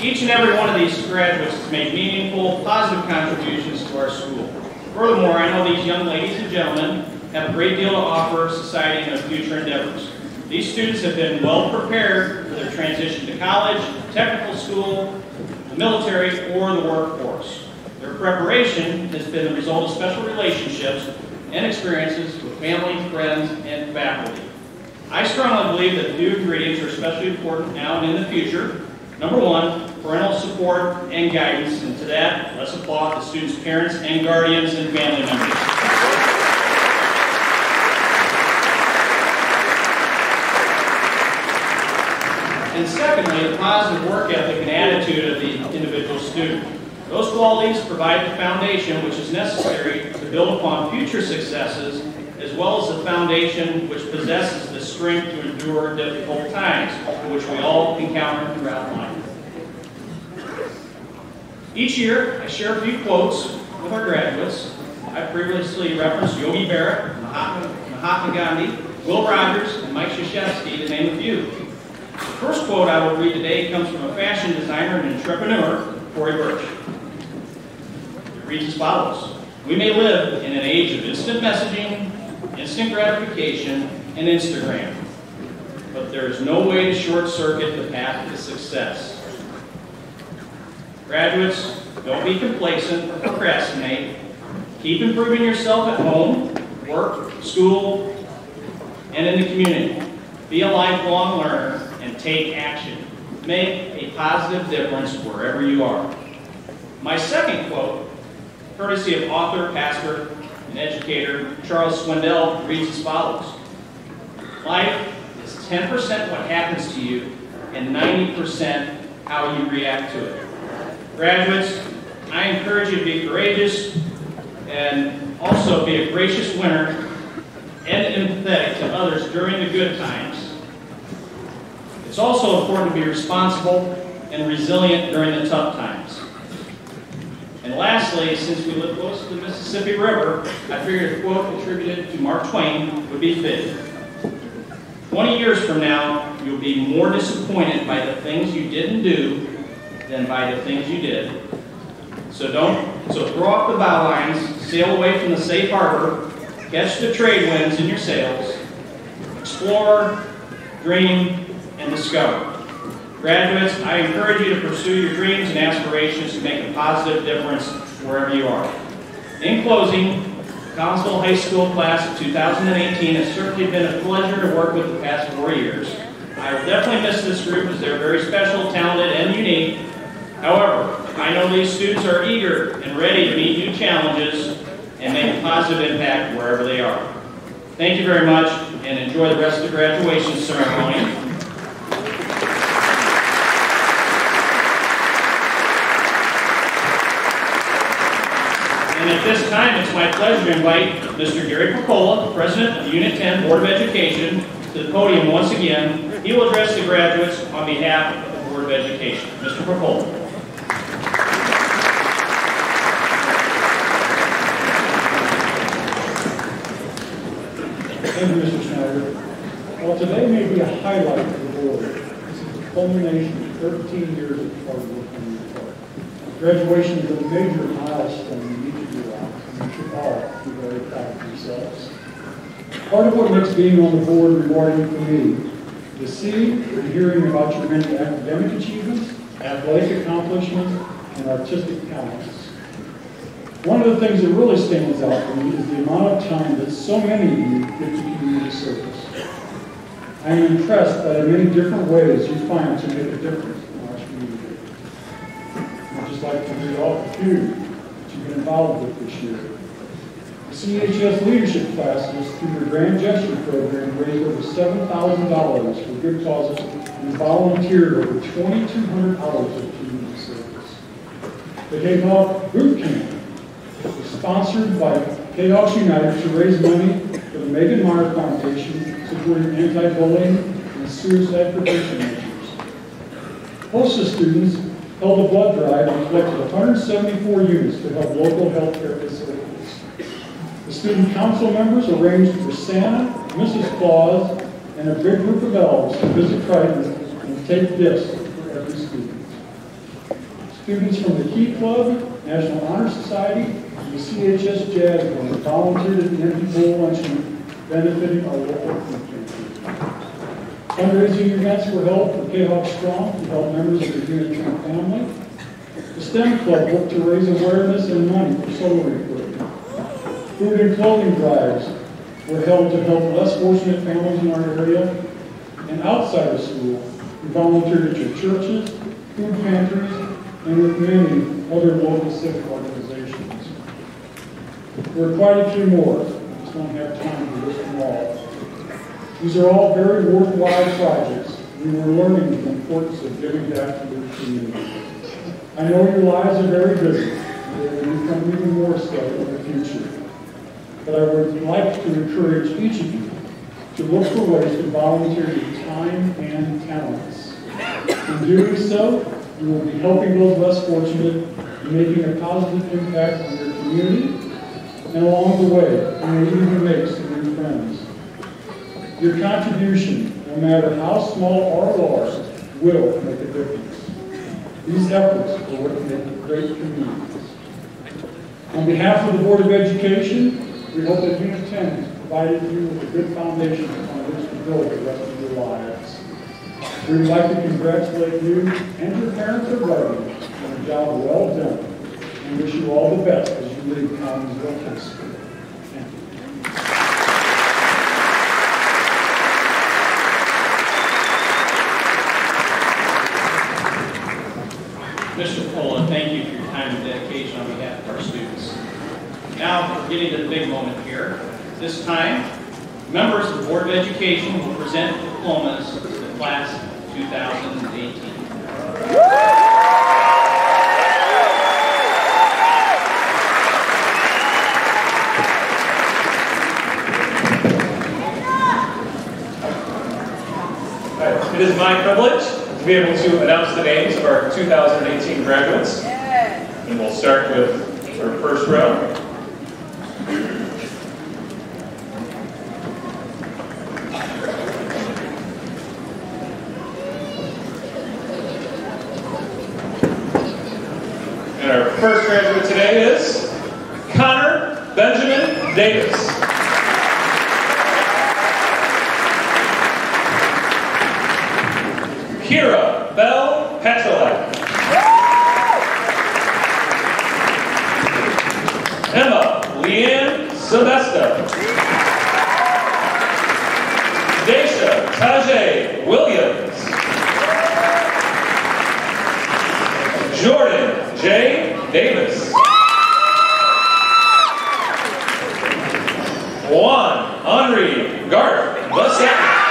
Each and every one of these graduates has made meaningful, positive contributions to our school. Furthermore, I know these young ladies and gentlemen have a great deal to offer society in their future endeavors. These students have been well prepared for their transition to college, technical school, the military, or the workforce. Their preparation has been the result of special relationships and experiences with family, friends, and faculty. I strongly believe that the few ingredients are especially important now and in the future. Number one, parental support and guidance, and to that, let's applaud the students' parents and guardians and family members. And secondly, the positive work ethic and attitude of the individual student. Those qualities provide the foundation which is necessary to build upon future successes, as well as the foundation which possesses the strength to endure difficult times, which we all encounter throughout life. Each year, I share a few quotes with our graduates. I previously referenced Yogi Berra, Mahatma Gandhi, Will Rogers, and Mike Krzyzewski, to name a few. The first quote I will read today comes from a fashion designer and entrepreneur, Corey Birch. It reads as follows: "We may live in an age of instant messaging, instant gratification, and Instagram, but there is no way to short-circuit the path to success." Graduates, don't be complacent or procrastinate. Keep improving yourself at home, work, school, and in the community. Be a lifelong learner and take action. Make a positive difference wherever you are. My second quote, courtesy of author, pastor, and educator Charles Swindoll, reads as follows: "Life is 10% what happens to you and 90% how you react to it." Graduates, I encourage you to be courageous and also be a gracious winner and empathetic to others during the good times. It's also important to be responsible and resilient during the tough times. And lastly, since we live close to the Mississippi River, I figured a quote attributed to Mark Twain would be fitting. 20 years from now, you'll be more disappointed by the things you didn't do than by the things you did. So throw off the bow lines, sail away from the safe harbor, catch the trade winds in your sails, explore, dream, and discover. Graduates, I encourage you to pursue your dreams and aspirations to make a positive difference wherever you are. In closing, the Collinsville High School class of 2018 has certainly been a pleasure to work with the past 4 years. I will definitely miss this group as they're very special, talented, and unique. However, I know these students are eager and ready to meet new challenges and make a positive impact wherever they are. Thank you very much, and enjoy the rest of the graduation ceremony. And at this time, it's my pleasure to invite Mr. Gary Percola, President of Unit 10 Board of Education, to the podium once again. He will address the graduates on behalf of the Board of Education. Mr. Percola. Thank you, Mr. Schneider. While today may be a highlight for the board, this is the culmination of 13 years of hard work on your part. Graduation is a major milestone in each of your lives, and you should all be very proud of yourselves. Part of what makes being on the board rewarding for me is seeing and hearing about your many academic achievements, athletic accomplishments, and artistic talents. One of the things that really stands out for me is the amount of time that so many of you give to community service. I am impressed by the many different ways you find to make a difference in our community. I'd just like to read off a few that you've been involved with this year. The CHS leadership classes, through their Grand Gesture program, raised over $7,000 for good causes and volunteered over 2,200 hours of community service. The K-Hawk Boot Camp was sponsored by K-Hawks United to raise money for the Megan Meyer Foundation, supporting anti-bullying and suicide prevention measures. HOSA students held a blood drive and collected 174 units to help local healthcare facilities. The student council members arranged for Santa, Mrs. Claus, and a big group of elves to visit Triton and take gifts for every student. Students from the Key Club, National Honor Society, and the CHS Jazz Band volunteered at the Empty Bowl Luncheon, benefiting our local food pantry. Fundraising events were held for K-Hawk Strong to help members of the Unit 10 family. The STEM Club worked to raise awareness and money for solar equipment. Food and clothing drives were held to help less fortunate families in our area. And outside of school, we volunteered at your churches, food pantries, and with many other local civic organizations. There are quite a few more. I just don't have time to list them all. These are all very worthwhile projects. We were learning the importance of giving back to your community. I know your lives are very busy, and they will become even more so in the future. But I would like to encourage each of you to look for ways to volunteer your time and talents. In doing so, you will be helping those less fortunate and making a positive impact on your community, and along the way, you may even make some new friends. Your contribution, no matter how small or large, will make a difference. These efforts are what make great communities. On behalf of the Board of Education, we hope that Unit 10 has provided you with a good foundation upon which to build the rest of your lives. We would like to congratulate you and your parents or guardians on a job well done, and wish you all the best as you leave Collinsville High School. Thank you. Mr. Poland, thank you for your time and dedication on behalf of our students. Now, we're getting to the big moment here. This time, members of the Board of Education will present diplomas to the class of 2018. It is my privilege to be able to announce the names of our 2018 graduates. And we'll start with our first row. Our first graduate today is Connor Benjamin Davis. Kira Bell Petrolak. Emma Leanne Sebesta. Daisha Tajay Williams. Jordan J. Davis. Juan Henry Garth Bassett.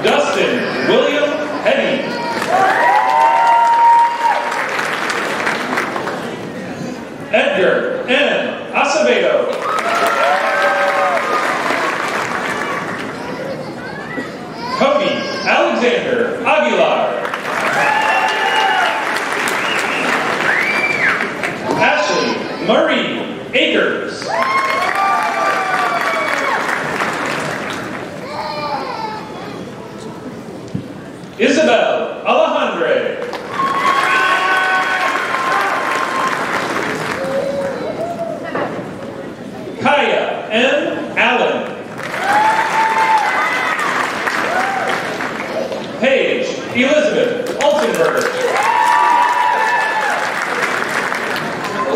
Dustin William Henny. Edgar N. Acevedo. Cody Alexander Aguilar. Ashley Marie Akers. Isabel Alejandre. Kaya M. Allen. Paige Elizabeth Altenberg.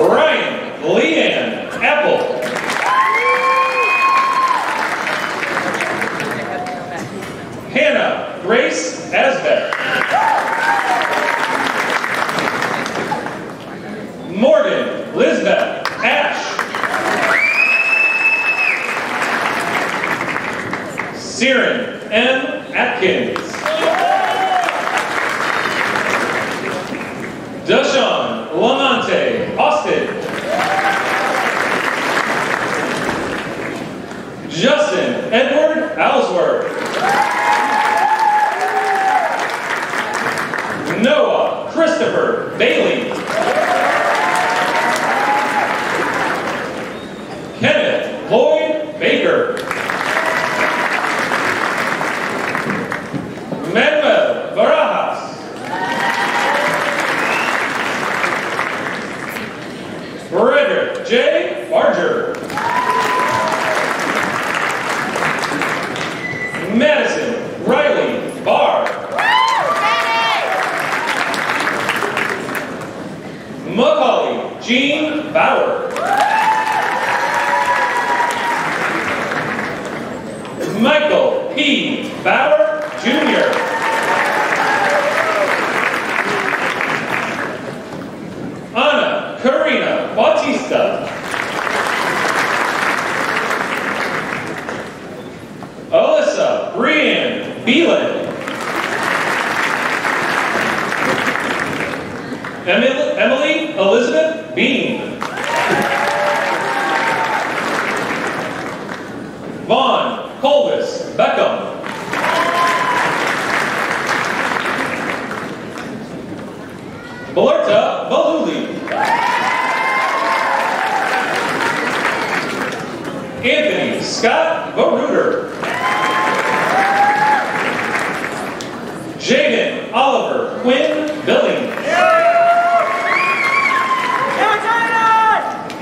Ryan Leanne Apple. Hannah Grace Asbeck. Morgan Lisbeth Ash. Siren M. Atkins. Deshaun Lamonte Austin. Justin Edward Ellsworth. Noah Christopher Bailey. Kenneth Lloyd Baker. Manuel Barajas. Frederick J. Barger. Madison Riley Barr. Macaulay Jean Bauer. Michael P. Bauer Jr. Ana Karina Bautista. Alyssa Brianne Beelan. Emily Elizabeth Bean. Vaughn Colvis Beckham. Belerta Baluli. Anthony Scott Baruder. Jaden Oliver Quinn Billings.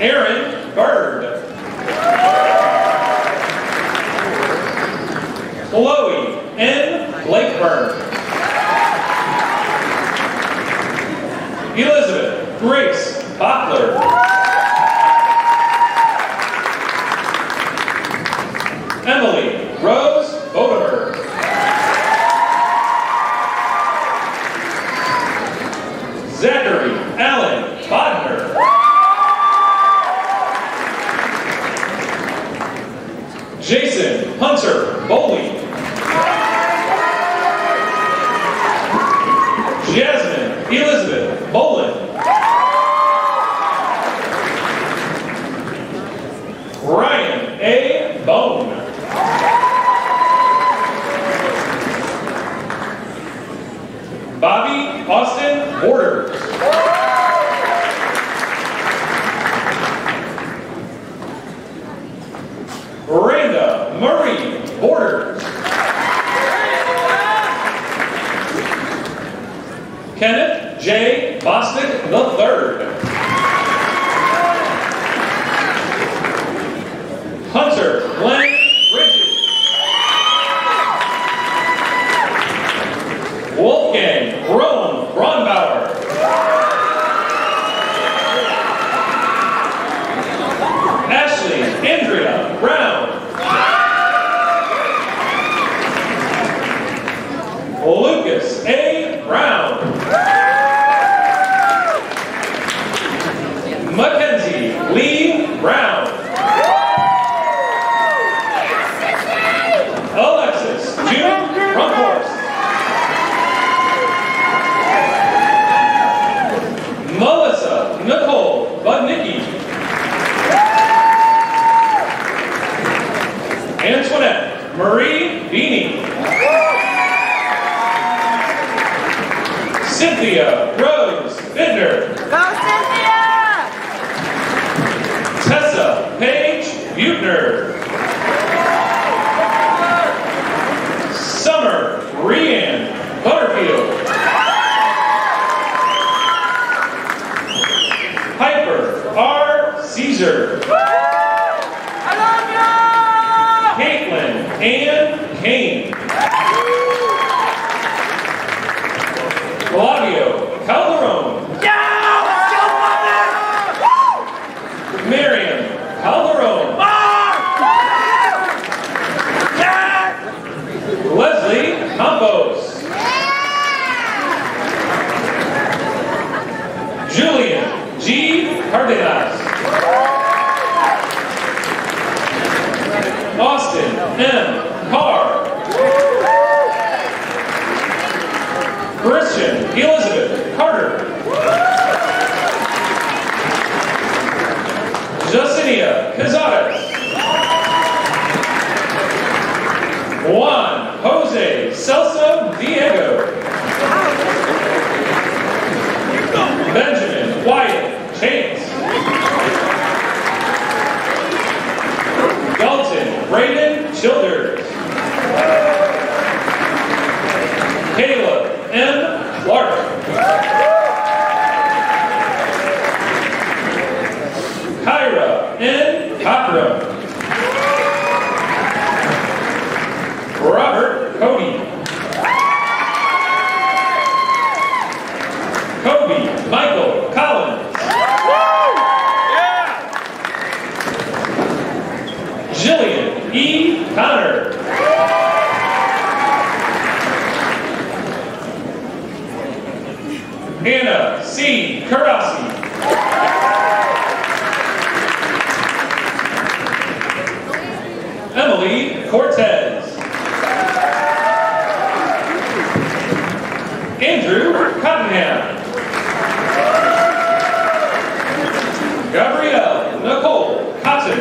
Aaron Bird. Chloe N. Blakeburn. Elizabeth Grace Butler. Emily Rose Bodemer. Zachary Allen Bodner. Jason Hunter Bowley. Jasmine Elizabeth Bolin. Ryan A. Bone. Bobby Austin Borders. Miranda Marie Borders. Kenneth J. Bostic III. Hunter Glenn Bridges. Lucas A. Brown. Mackenzie Lee Brown. Alexis June Rumphorst. Melissa Nicole Budnicki. Antoinette Marie Beanie. Cynthia Rose Bidner. Go Cynthia! Tessa Paige Buechner. Summer Rianne Butterfield. Piper R. Caesar. Caitlin Ann Kane. Claudio Calderon. Miriam Calderon. Leslie Campos. Julian G. Cardenas. Austin M. Carr. Christian Elizabeth Carter. Justinia Cazares. Juan Jose Celso Diego. Benjamin Wyatt Chance. Dalton Braden Childers. Caleb M. Clark. Kyra N. Cochran. Robert Cody. Kobe Michael Collins. Jillian E. Connor. Anna C. Karasi. Emily Cortez. Andrew Cottenham. Gabrielle Nicole Cotton.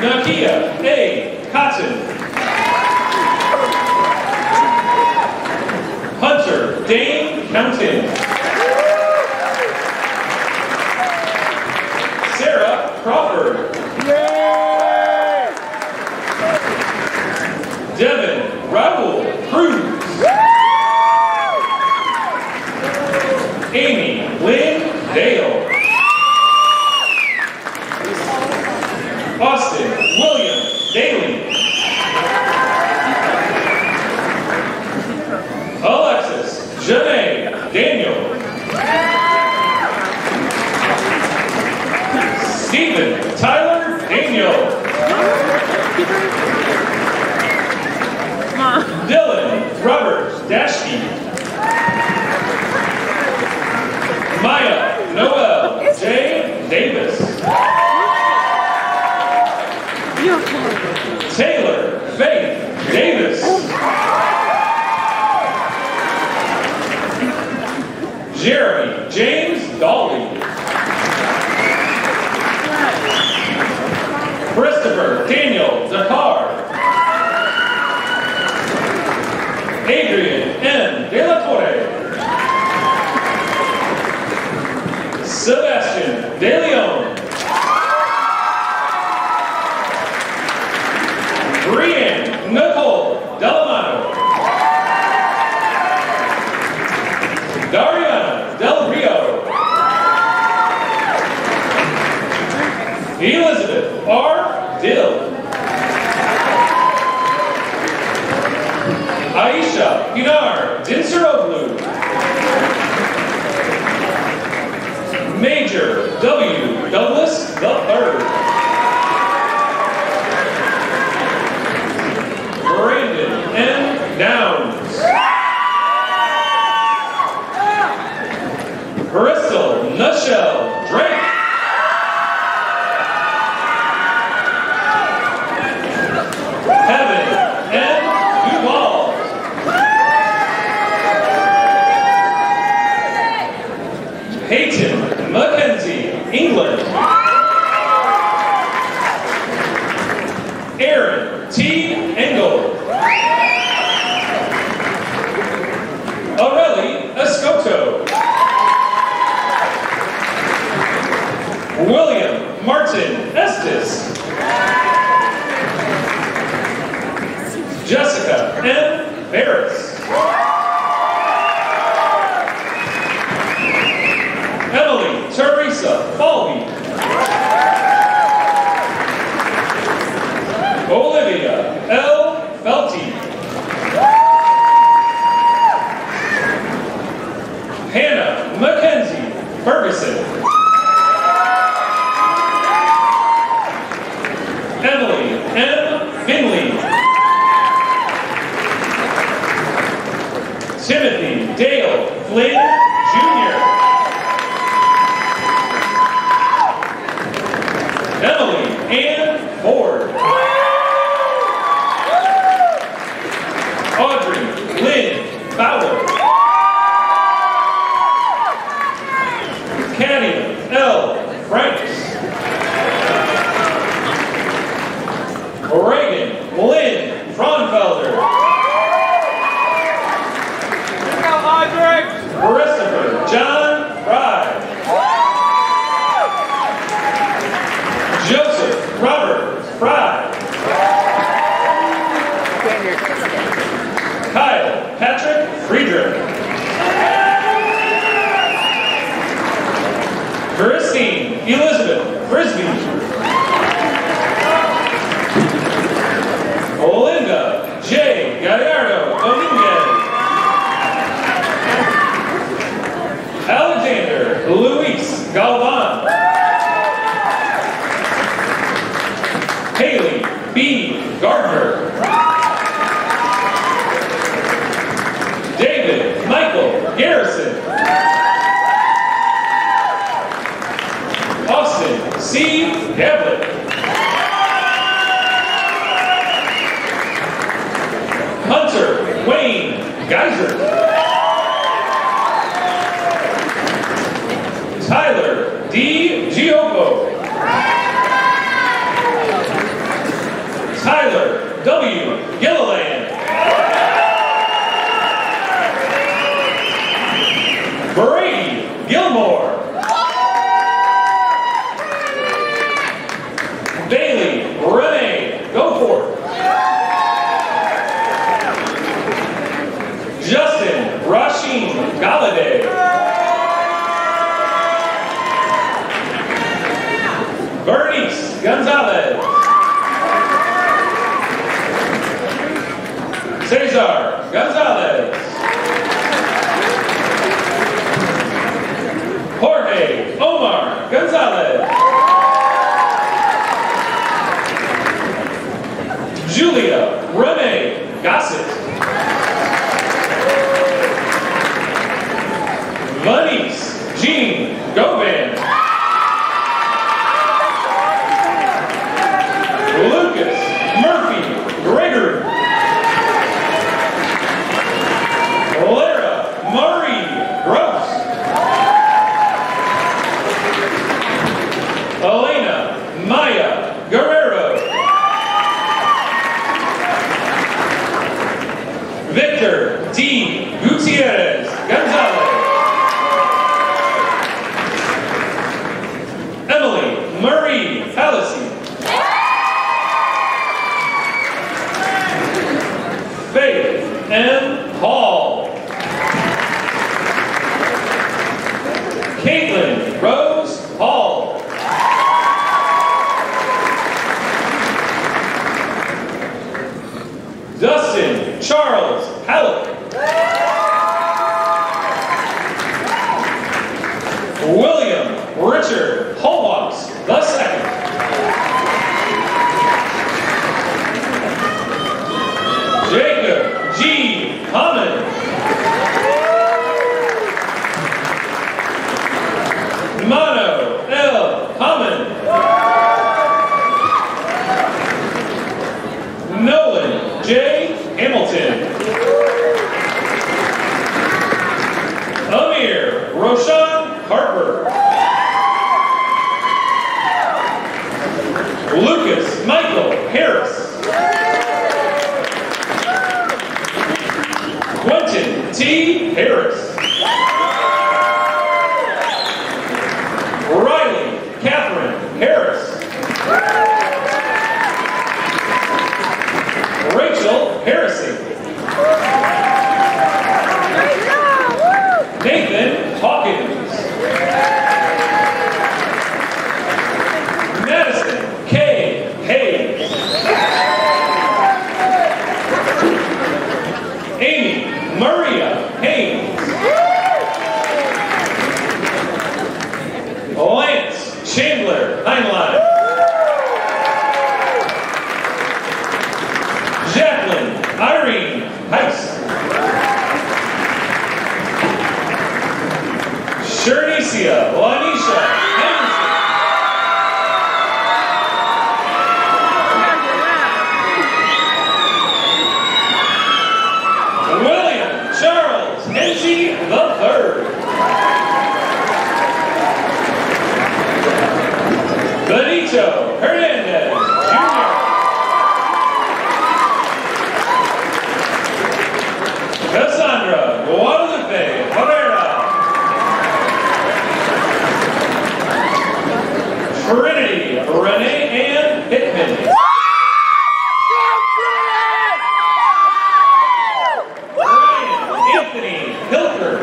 Nakia A. Cotton. Hunter Dane Countin. Sarah Crawford. Devin Raul Cruz. Amy Lynn Dale. Austin William Daly. Alexis Janae Daniel. Stephen Tyler Daniel. Dylan Robert Dashke. Maya Noel J. Davis. Taylor Faith Davis. Jeremy James Dolly. Christopher Daniel Dakar. Adrian M. De La Torre. Sebastian De Leon. Brianne Nicole Delamano. Dariana Del Rio. Elizabeth R. Dill. Aisha Pinar Dinseroglu. Major W. Douglas III. Brandon T. Engel. Aureli Escoto. William Martin Estes. Jessica M. Barris. Emily Teresa Falvey. Olivia L. Felty. Hannah Mackenzie Ferguson. Emily M. Finley. Timothy Dale Flynn Jr. Emily Ann Ford. Audrey Lynn Fowler. Canyon L. Franks. Reagan Lynn Fraunfelder. Christopher John Fry. Joseph Robert Fry. Kyle Patrick Friedrich. Christine Elizabeth Frisbee. Linda J. Gallardo Dominguez. Alexander Luis Galvan. Haley B. Gardner. David Michael Garrison. Austin C. Devlin. Hunter Wayne Geyser. Tyler D. Giopo. Tyler W. Gilliland. Brady Gilmore. Bailey Renee Goforth. Justin Rasheen Galladay. Bernice Gonzalez. Cesar Gonzalez. Jorge Omar Gonzalez. Julia Renee Gossett. Vanice Jean Govan. Lucas Murphy Gregory. Lara Marie Gross. Elena Maya Guerrero. Victor D. Gutierrez Gonzalez. Emily Marie Hallisey. Faith M. Hall. Caitlin Rose Hall. Dustin Charles Halleck. William Richard Holbox II. Jacob G. Hammond. Mano L. Hammond. Nolan J. Hamilton. Amir Roshan Harper. Lucas Michael Harris. Rachel Harrison. Nathan Hawkins. Madison K. Hayes. Amy Maria Haynes. Lance Chandler Heinlein. Jacqueline Irene Heiss. Shernicia Lanisha Henderson. William Charles Hensey III. Benito Hernandez Jr. Cassandra Guadalupe Herrera. Trinity Renee Ann Hickman. Ryan Anthony Hilker.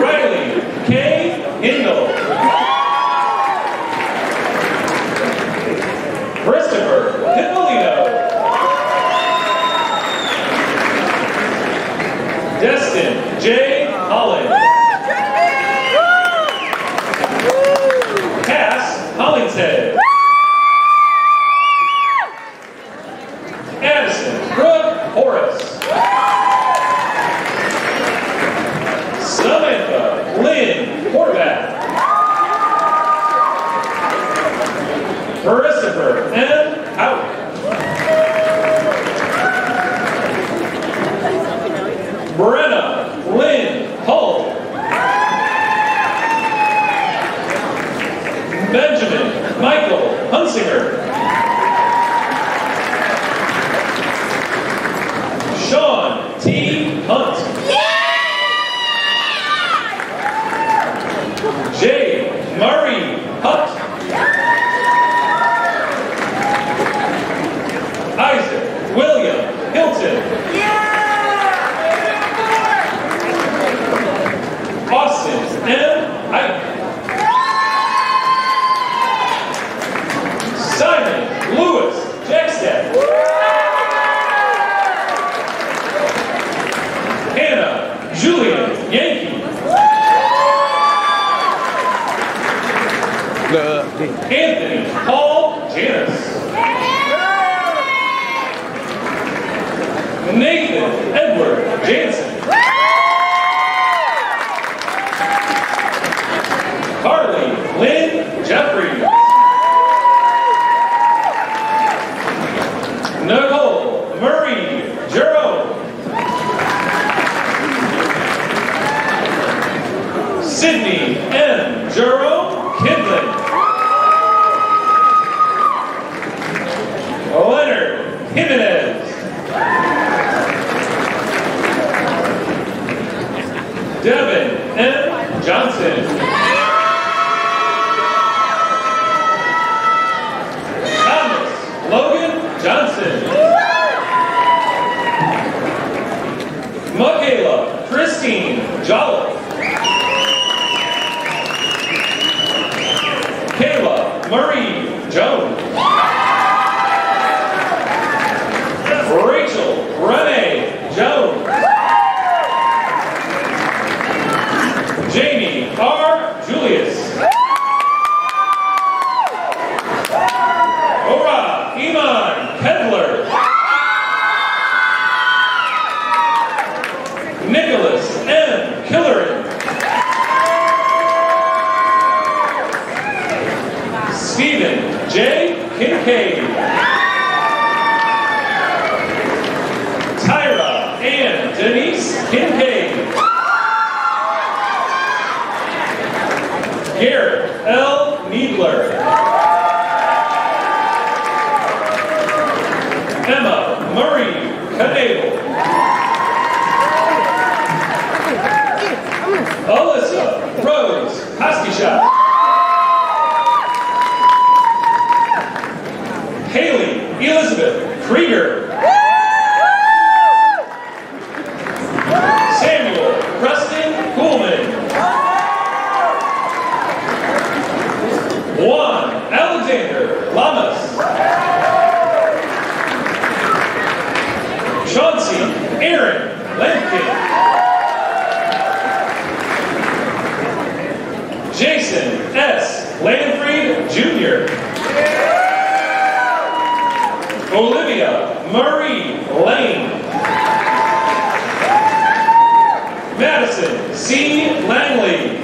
Riley K. Hindle. Christopher Hippolito. Destin J. Holland. Cass Hollingshead. Addison Brooke Horace. Samantha Lynn Horvath. Christopher M. Howard. Brenna Lynn Hull. Benjamin Michael Hunsinger. Sean T. Hunt. J. Murray Hunt. Isaac William Hilton. Austin M. Ike. Simon Lewis Jackstead. Hannah Julian Yankee. Anthony Paul Janus. Nathan Edward Jansen. Carly Lynn Jeffries. Nicole Marie Jerome. Sydney M. Jerome Kidlin. Leonard Jimenez. Devin M. Johnson. Thomas Logan Johnson. Michaela Christine Jolliffe. Kayla Marie Jones. Rachel Renee Jones. Jamie R. Julius. Ora Iman Kedler. Nicholas M. Killerin. Stephen J. Kincaid. Tyra and Denise Kincaid. Garrett L. Needler. Emma Marie Canable. Alyssa Rose Haskisha. Krieger. Samuel Preston Kuhlman. Juan Alexander Lamas. Chauncey Aaron Lemkin. Jason S. Lanfried Jr. Olivia Marie Lane. Madison C. Langley.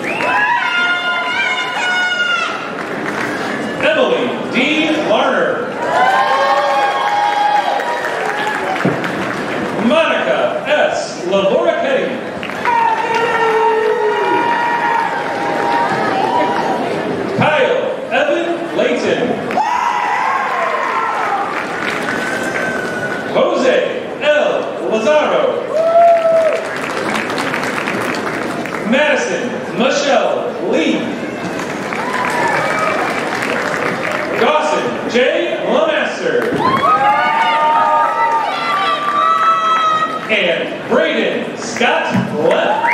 Emily D. Larner. Monica S. Lavoracchetti. Kyle Evan Layton. Jose L. Lazaro. Madison Michelle Lee. Dawson J. Lamaster. And Braden Scott Leff.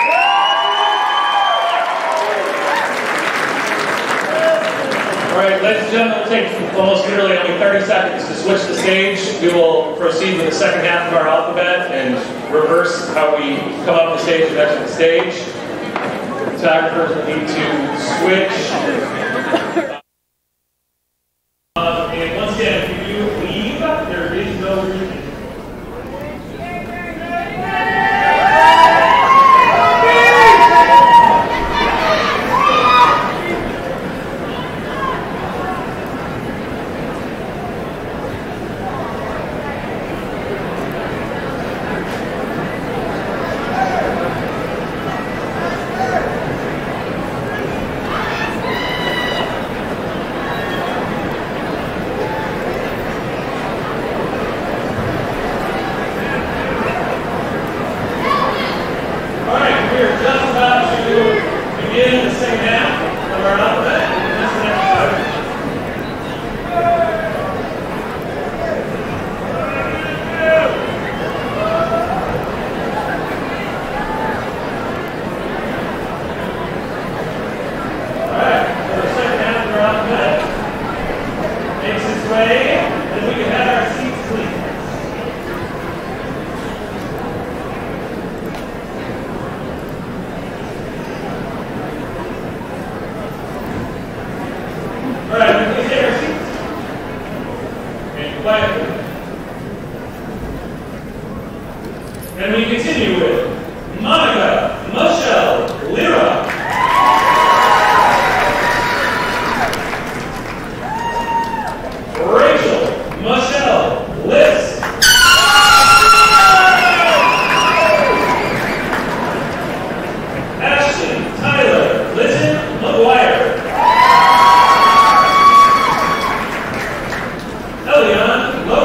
All right, ladies and gentlemen, it'll take almost literally only 30 seconds to switch the stage. We will proceed with the second half of our alphabet and reverse how we come up the stage and exit the stage. Photographers will need to switch. And once again, if you leave, there is no reason. And we continue with Monica Michelle Lira. Rachel Michelle Liss. Ashley Tyler Litton McGuire. Elion Lowe.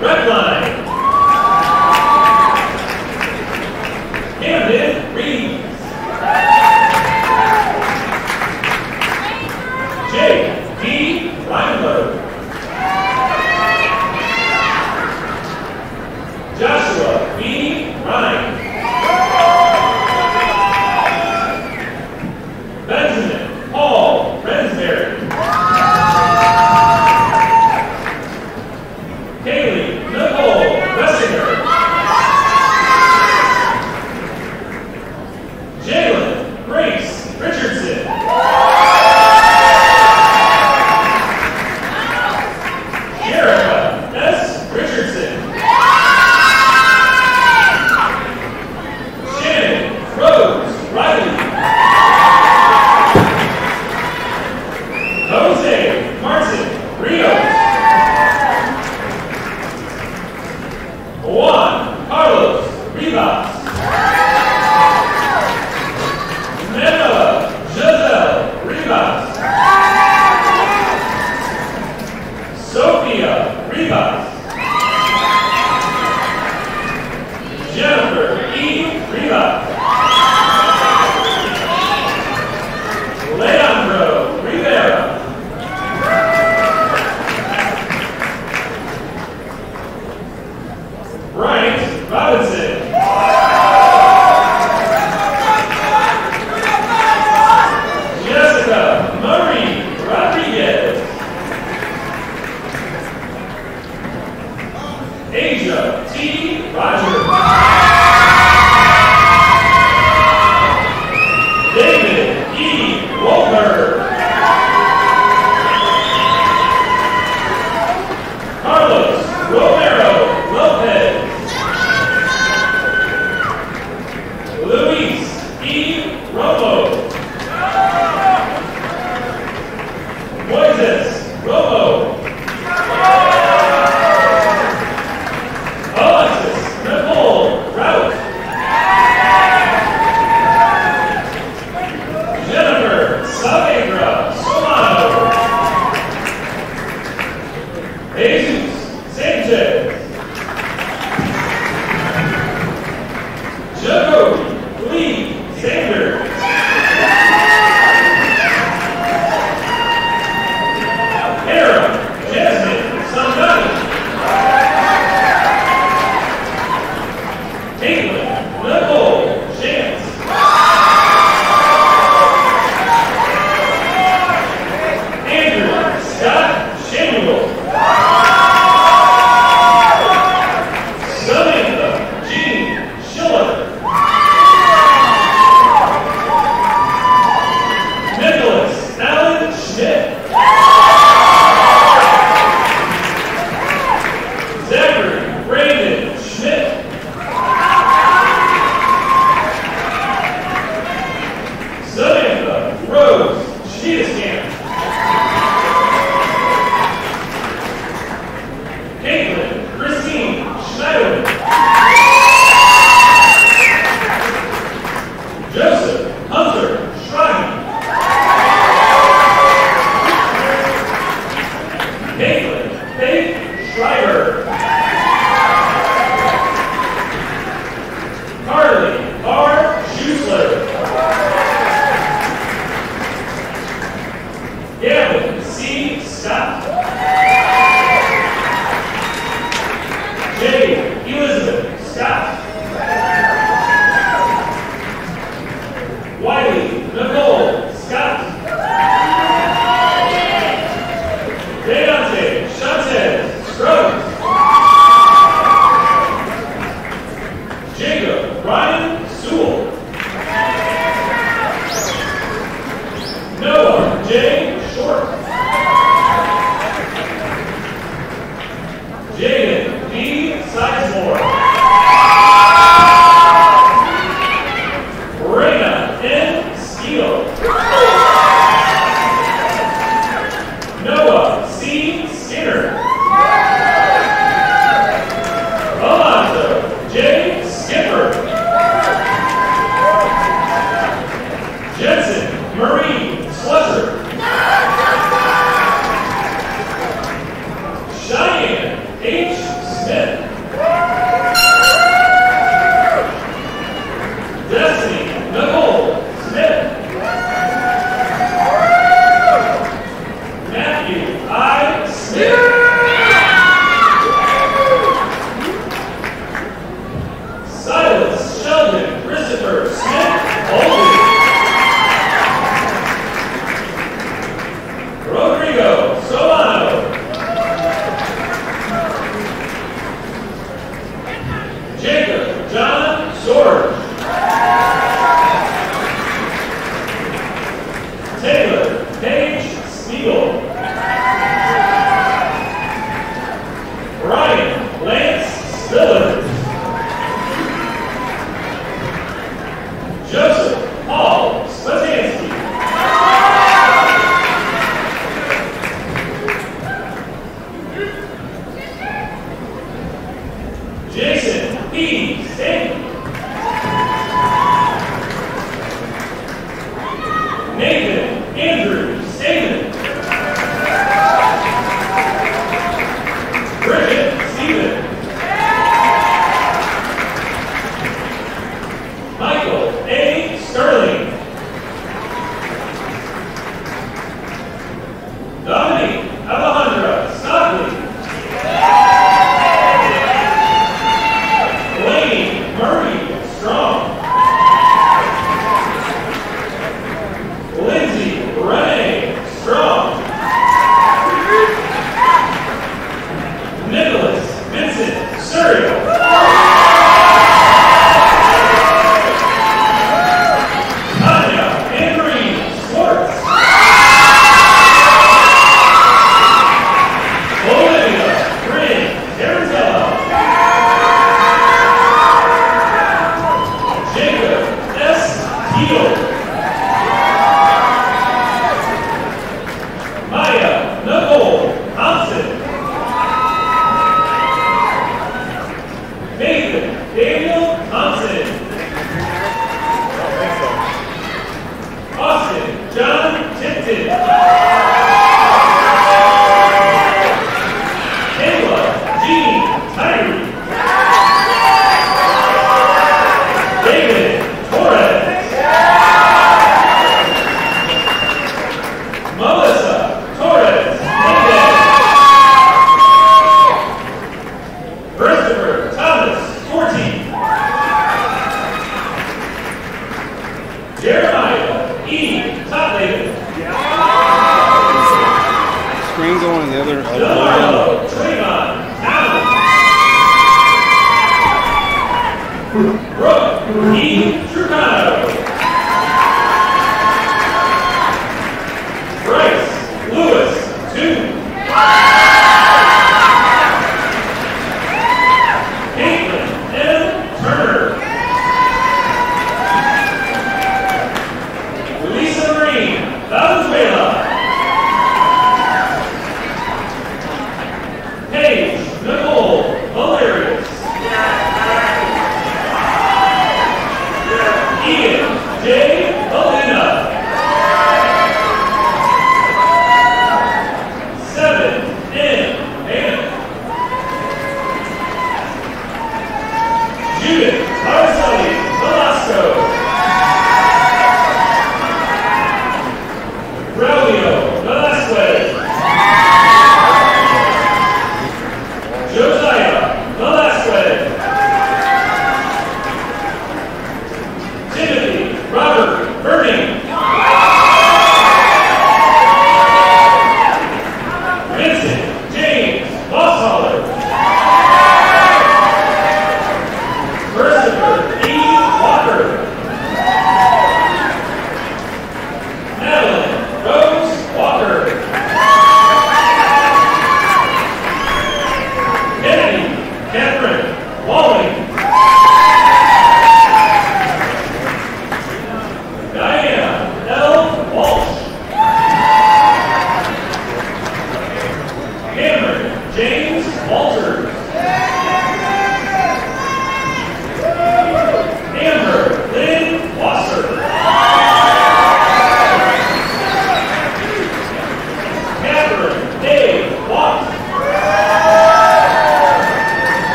Redline. Camden Reed. Jake D. Reinberg. Joshua B. Ryan. Benjamin Paul Rensberry. Kaylee Nicole Bessinger. Jalen Grace Richardson. Jerica S. Richardson. Shannon Rose Riley. Jose Martin Rios. Juan Carlos Rivas. Manuela Giselle Rivas. Sophia Rivas. Jennifer E. Rivas. Leandro Rivera. Bryant Robinson. Jessica Marie Rodriguez. Asia T. Rogers. David E. Wolper. Carlos Romero Lopez. Luis E. Romo. Moises Romo. Alexis Nicole Rout. Jennifer Saavedra Solano. Jesus Sanchez. Jacoby Lee Sanders. Kara Jasmine Sangani. Caitlin Nicole Chance. Andrew Scott Samuel. Samantha Jean Schiller. Nicholas Allen Schmidt. Zachary Brandon Schmidt. Samantha Rose Schmiedeskamp. Caitlin Christine Schneiderman. Joseph Hunter Schrein. Caitlin Faith Schreiber. Carly R. Schusler. Gavin C. Scott. Jade Elizabeth Scott. Wiley Nicole Scott. Deontay Shantez Scruggs. Gene Tyree. David Torres. Melissa Torres. Christopher Thomas Forty. Jeremiah E. Totley. Screen going in the other. Delmarlo Trayvon Allen. Brooke E. Trucano. Bryce Lewis 2. Caitlin M. Turner. Lisa Marine Valenzuela. Paige Nicole Hilarious. Ian J. Alina. 7 N. Ann. Judith Araceli Velasco. Braulio Velasquez. Josiah Velasquez. Timothy Robert Burning. Vincent James Bosshaller. Christopher E. Walker. Madeline Rose Walker. Kennedy Catherine Walling. Diana L. Walsh. Cameron James Walters. Amber Lynn Wasser. Catherine Dave Watt.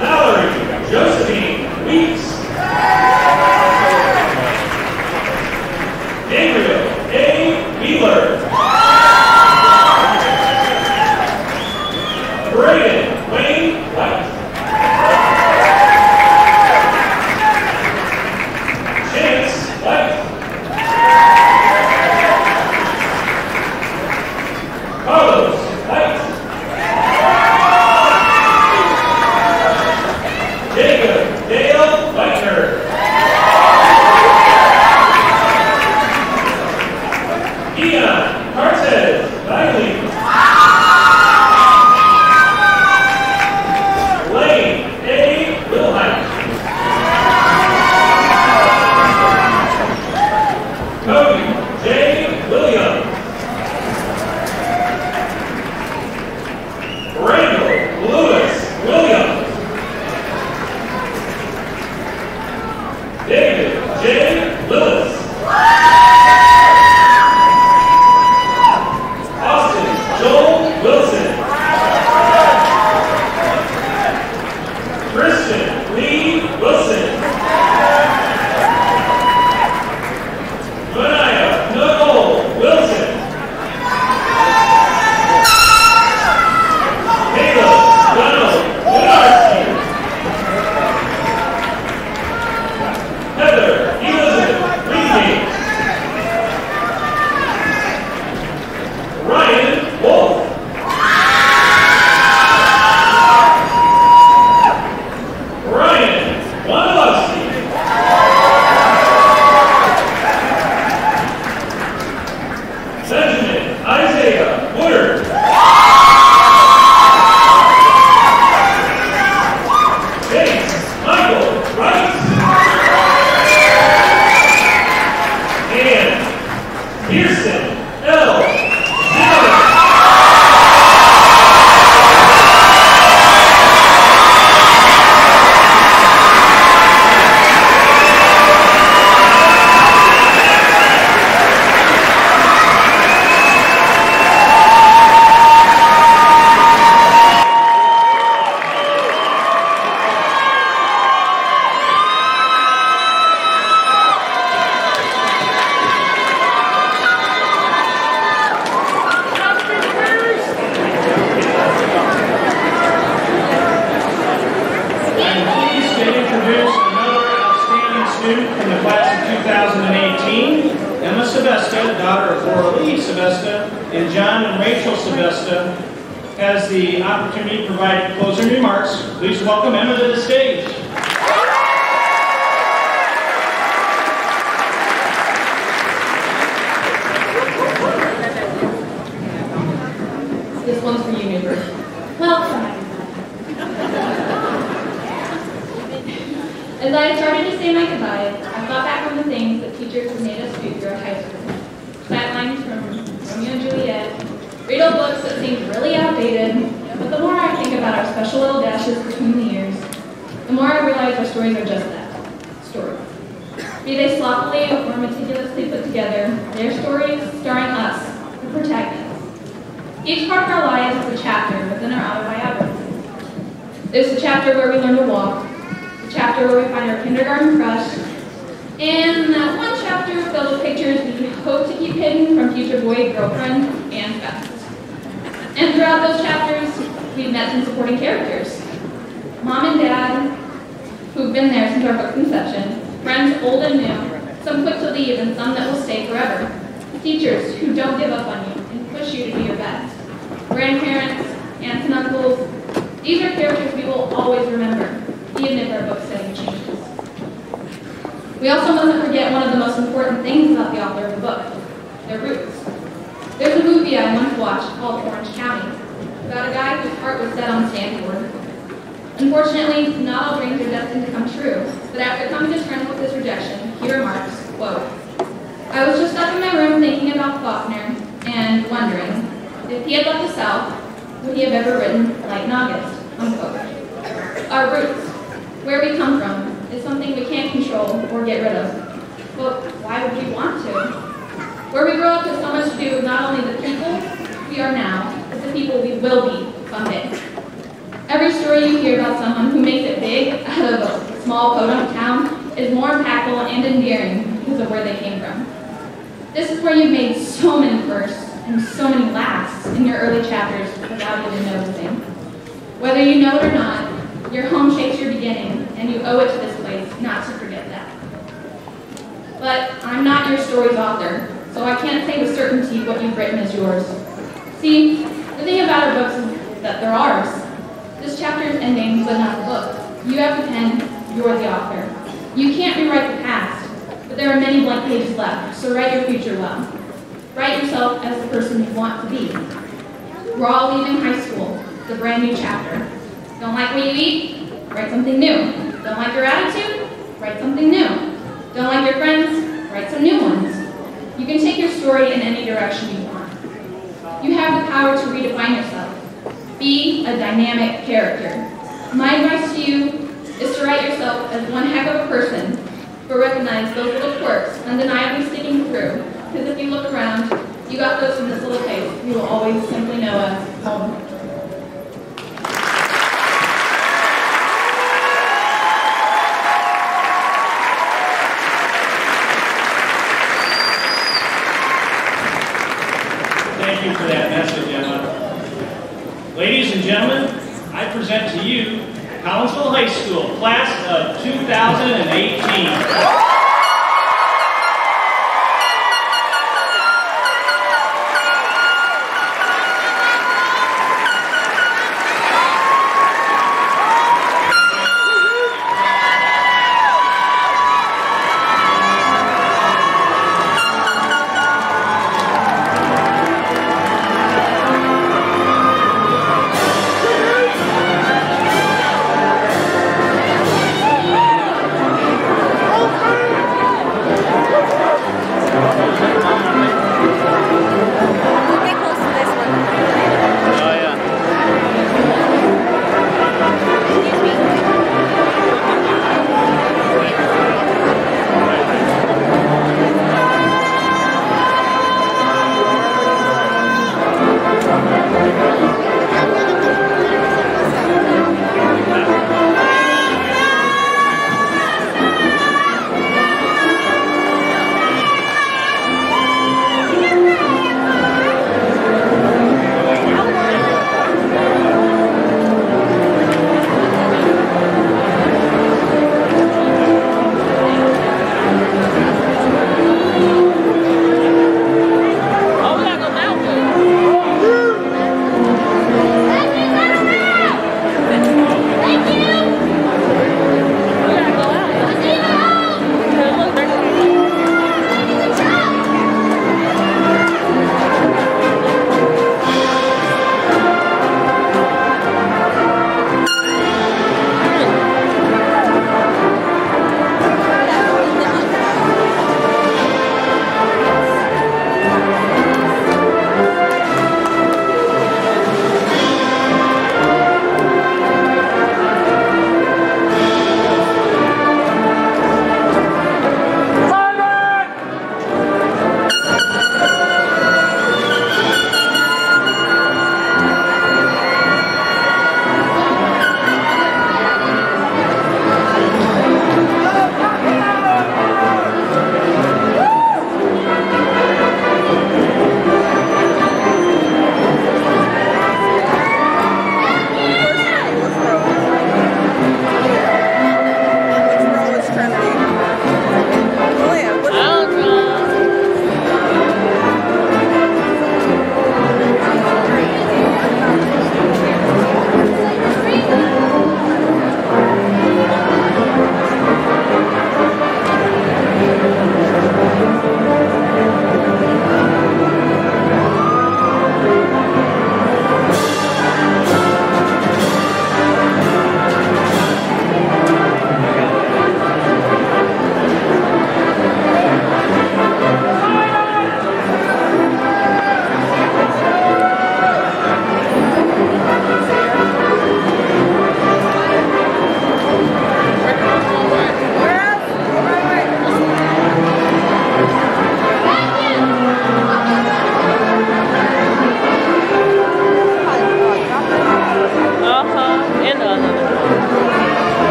Mallory Josephine Weeks. Gabriel A. Wheeler. Braden Wayne White. Chance White. Carlos White. Jacob Dale Whitener. Ian Cartez Riley. student in the class of 2018, Emma Sebesta, daughter of Coralie Sebesta, and John and Rachel Sebesta, has the opportunity to provide closing remarks. Please welcome Emma to the stage. This one's for you, neighbor. Well, as I started to say my goodbyes, I thought back on the things that teachers have made us do throughout high school. Fat lines from Romeo and Juliet, riddle books that seemed really outdated, but the more I think about our special little dashes between the years, the more I realize our stories are just that, stories. Be they sloppily or meticulously put together, they're stories starring us, the protagonists. Each part of our lives is a chapter within our autobiography. There's a chapter where we learn to walk, a chapter where we find our kindergarten crush, and that one chapter filled with pictures we hope to keep hidden from future boy, girlfriend, and best. And throughout those chapters, we've met some supporting characters. Mom and Dad, who've been there since our book's inception, friends old and new, some quick to leave and some that will stay forever. Teachers who don't give up on you and push you to be your best. Grandparents, aunts and uncles, these are characters we will always remember, even if our book setting changes. We also mustn't forget one of the most important things about the author of the book, their roots. There's a movie I once watched called Orange County, about a guy whose heart was set on Stanford. Unfortunately, not all dreams are destined to come true, but after coming to terms with this rejection, he remarks, quote, "I was just stuck in my room thinking about Faulkner and wondering, if he had left the South, would he have ever written Light in August?" Unquote. Our roots, where we come from, is something we can't control or get rid of. But why would we want to? Where we grow up has so much to do with not only the people we are now, but the people we will be someday. Every story you hear about someone who makes it big out of a small podunk town is more impactful and endearing because of where they came from. This is where you've made so many firsts and so many laughs in your early chapters without even noticing. Whether you know it or not, your home shapes your beginning, and you owe it to this place not to forget that. But I'm not your story's author, so I can't say with certainty what you've written is yours. See, the thing about our books is that they're ours. This chapter is ending, but not the book. You have the pen, you're the author. You can't rewrite the past, but there are many blank pages left, so write your future well. Write yourself as the person you want to be. We're all leaving high school. It's a brand new chapter. Don't like what you eat? Write something new. Don't like your attitude? Write something new. Don't like your friends? Write some new ones. You can take your story in any direction you want. You have the power to redefine yourself. Be a dynamic character. My advice to you is to write yourself as one heck of a person, but recognize those little quirks undeniably sticking through, because if you look around, you got those from this little place you will always simply know as home. Thank you for that message, Emma. Ladies and gentlemen, I present to you Collinsville High School, class of 2018. Okay.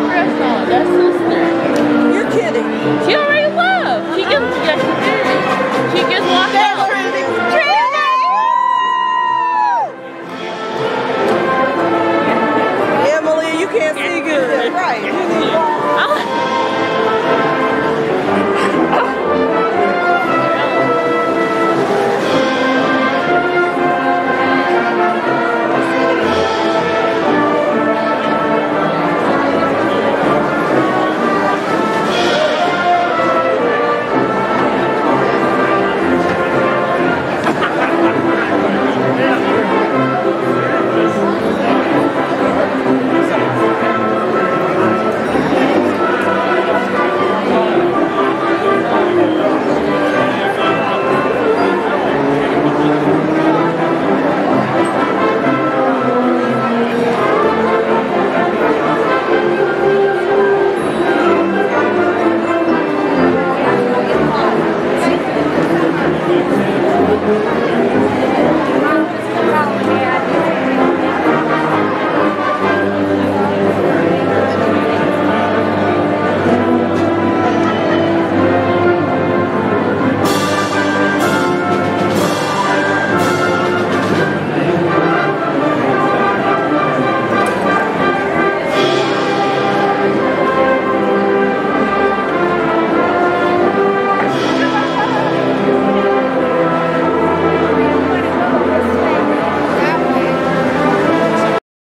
That's so stupid. You're kidding. She